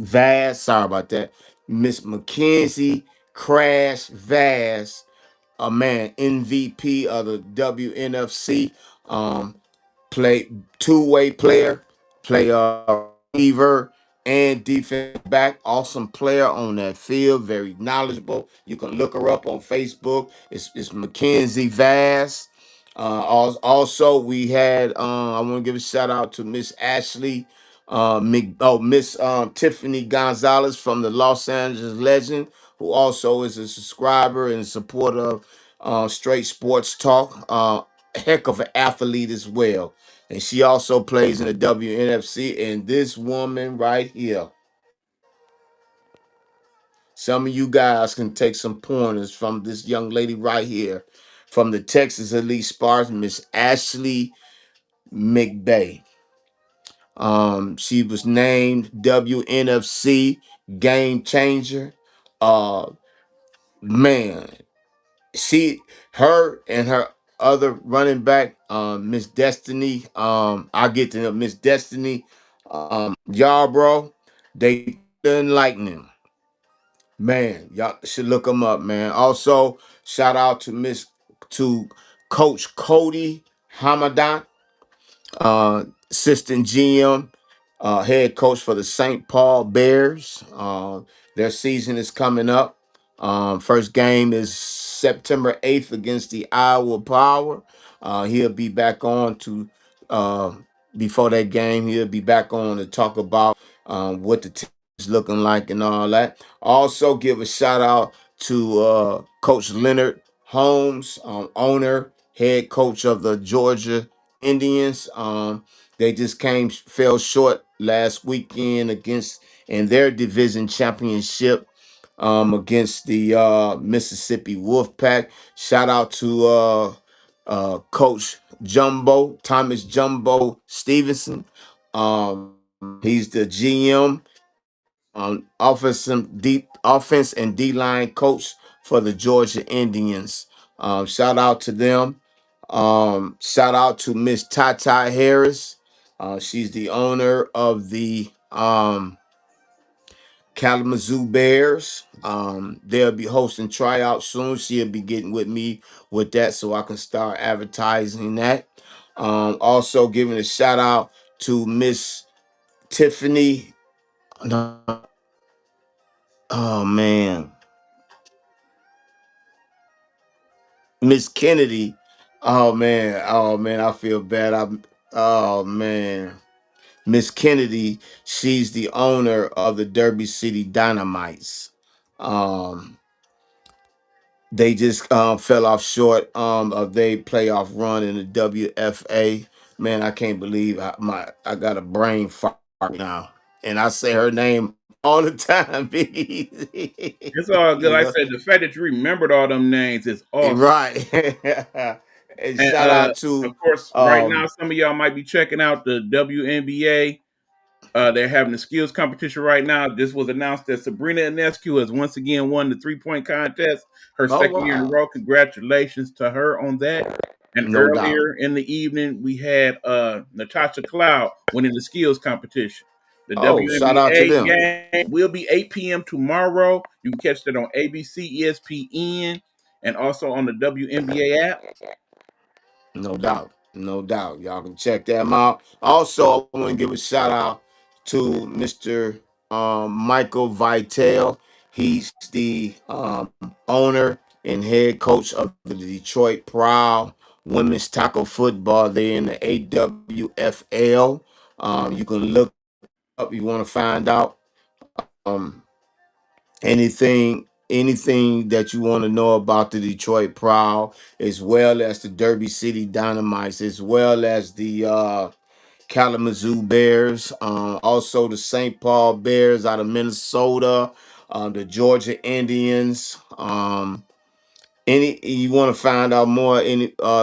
Vaz. Sorry about that, Miss McKenzie Crash Vaz, a man MVP of the WNFC. Play two-way player, play receiver and defense back. Awesome player on that field, very knowledgeable. You can look her up on Facebook. It's Mackenzie Vaz. Also, we had, I want to give a shout out to Miss Ashley, Miss Tiffany Gonzalez from the Los Angeles Legend, who also is a subscriber and supporter of Straight Sports Talk. Heck of an athlete as well. And she also plays in the WNFC. And this woman right here, some of you guys can take some pointers from this young lady right here. from the Texas Elite Spartans, Miss Ashley McBay. She was named WNFC Game Changer. Uh, man, she, her, and her other running back, Miss Destiny. I get to know Miss Destiny, Yarbrough. They didn't lightning. Man, y'all should look them up, man. Also, shout out to Coach Cody Hamadan, assistant GM, head coach for the St. Paul Bears. Their season is coming up. First game is September 8th against the Iowa Power. He'll be back on to uh, before that game. He'll be back on to talk about what the team is looking like and all that. Also, give a shout out to Coach Leonard Holmes, owner, head coach of the Georgia Indians. They just fell short last weekend against in their division championship against the Mississippi Wolfpack. Shout out to Coach Jumbo Thomas Jumbo Stevenson. He's the GM, offense and D line coach for the Georgia Indians. Shout out to them. Shout out to Miss Tata Harris. She's the owner of the Kalamazoo Bears. They'll be hosting tryouts soon. She'll be getting with me with that so I can start advertising that. Also giving a shout out to Miss Tiffany. No, oh man, Miss Kennedy. Oh man, I feel bad. Oh man. Miss Kennedy, she's the owner of the Derby City Dynamites. Um, they just fell off short of their playoff run in the WFA. Man, I can't believe I got a brain fart now, and I say her name all the time. It's all good. You Like know, I said, the fact that you remembered all them names is awesome. right? And And shout out of to course, right now um, some of y'all might be checking out the WNBA. They're having a skills competition right now. This was announced that Sabrina Ionescu has once again won the 3-point contest, her oh second year in a wow, row. Congratulations to her on that. And no doubt. earlier in the evening, we had Natasha Cloud winning the skills competition. The Oh, shout out to WNBA them. game will be 8 p.m. tomorrow. You can catch that on ABC, ESPN, and also on the WNBA app. No doubt. No doubt. Y'all can check them out. Also, I want to give a shout out to Mr. Michael Vitale. He's the owner and head coach of the Detroit Proud women's tackle football. They're in the AWFL. You can look up, you want to find out um, anything that you want to know about the Detroit Proud, as well as the Derby City Dynamites, as well as the Kalamazoo Bears, also the St. Paul Bears out of Minnesota, the Georgia Indians. Any you want to find out more,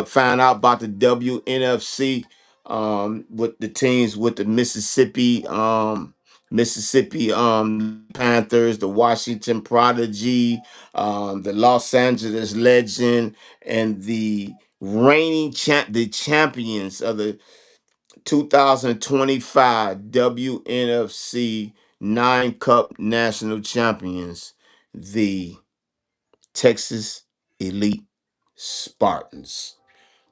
find out about the WNFC, with the teams with the Mississippi Panthers, the Washington Prodigy, the Los Angeles Legend, and the the champions of the 2025 WNFC 9 Cup National Champions, the Texas Elite Spartans.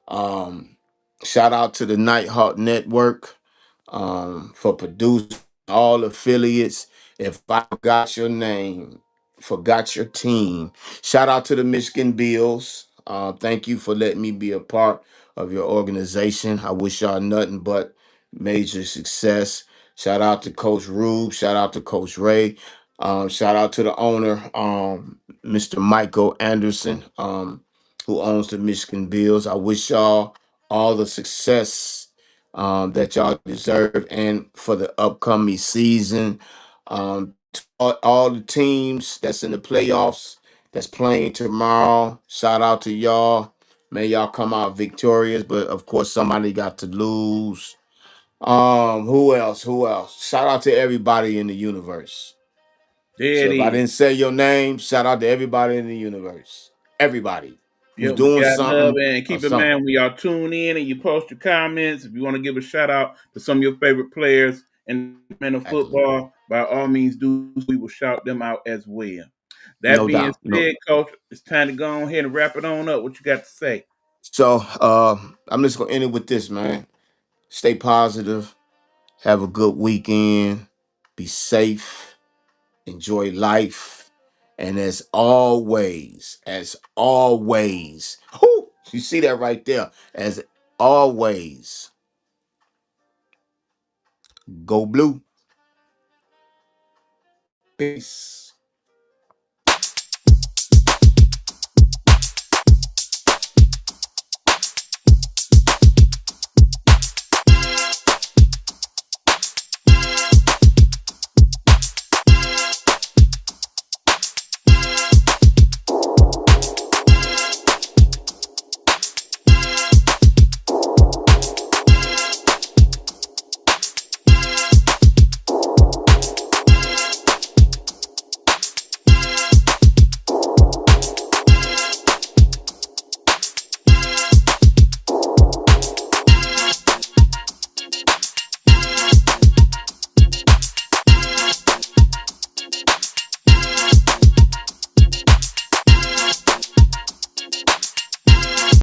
Um, Shout out to the Nighthawk Network for producing all affiliates. If I forgot your name, forgot your team, shout out to the Michigan Bills. Thank you for letting me be a part of your organization. I wish y'all nothing but major success. Shout out to Coach Rube. Shout out to Coach Ray. Shout out to the owner, Mr. Michael Anderson, who owns the Michigan Bills. I wish y'all all the success that y'all deserve and for the upcoming season. To all the teams that's in the playoffs that's playing tomorrow, shout out to y'all. May y'all come out victorious, but of course somebody got to lose. Who else? Who else? Shout out to everybody in the universe. There So it if I is. didn't say your name, shout out to everybody in the universe. Everybody Yeah, who's we doing got love, something and or keep in something. mind when y'all tune in and you post your comments. If you want to give a shout out to some of your favorite players in men of Excellent. football, by all means, do. We will shout them out as well. That No being doubt. No. said, Coach, it's time to go on ahead and wrap it on up. What you got to say? So I'm just gonna end it with this, man. Stay positive. Have a good weekend. Be safe. Enjoy life. And as always, whoo, you see that right there. As always, go blue. Peace.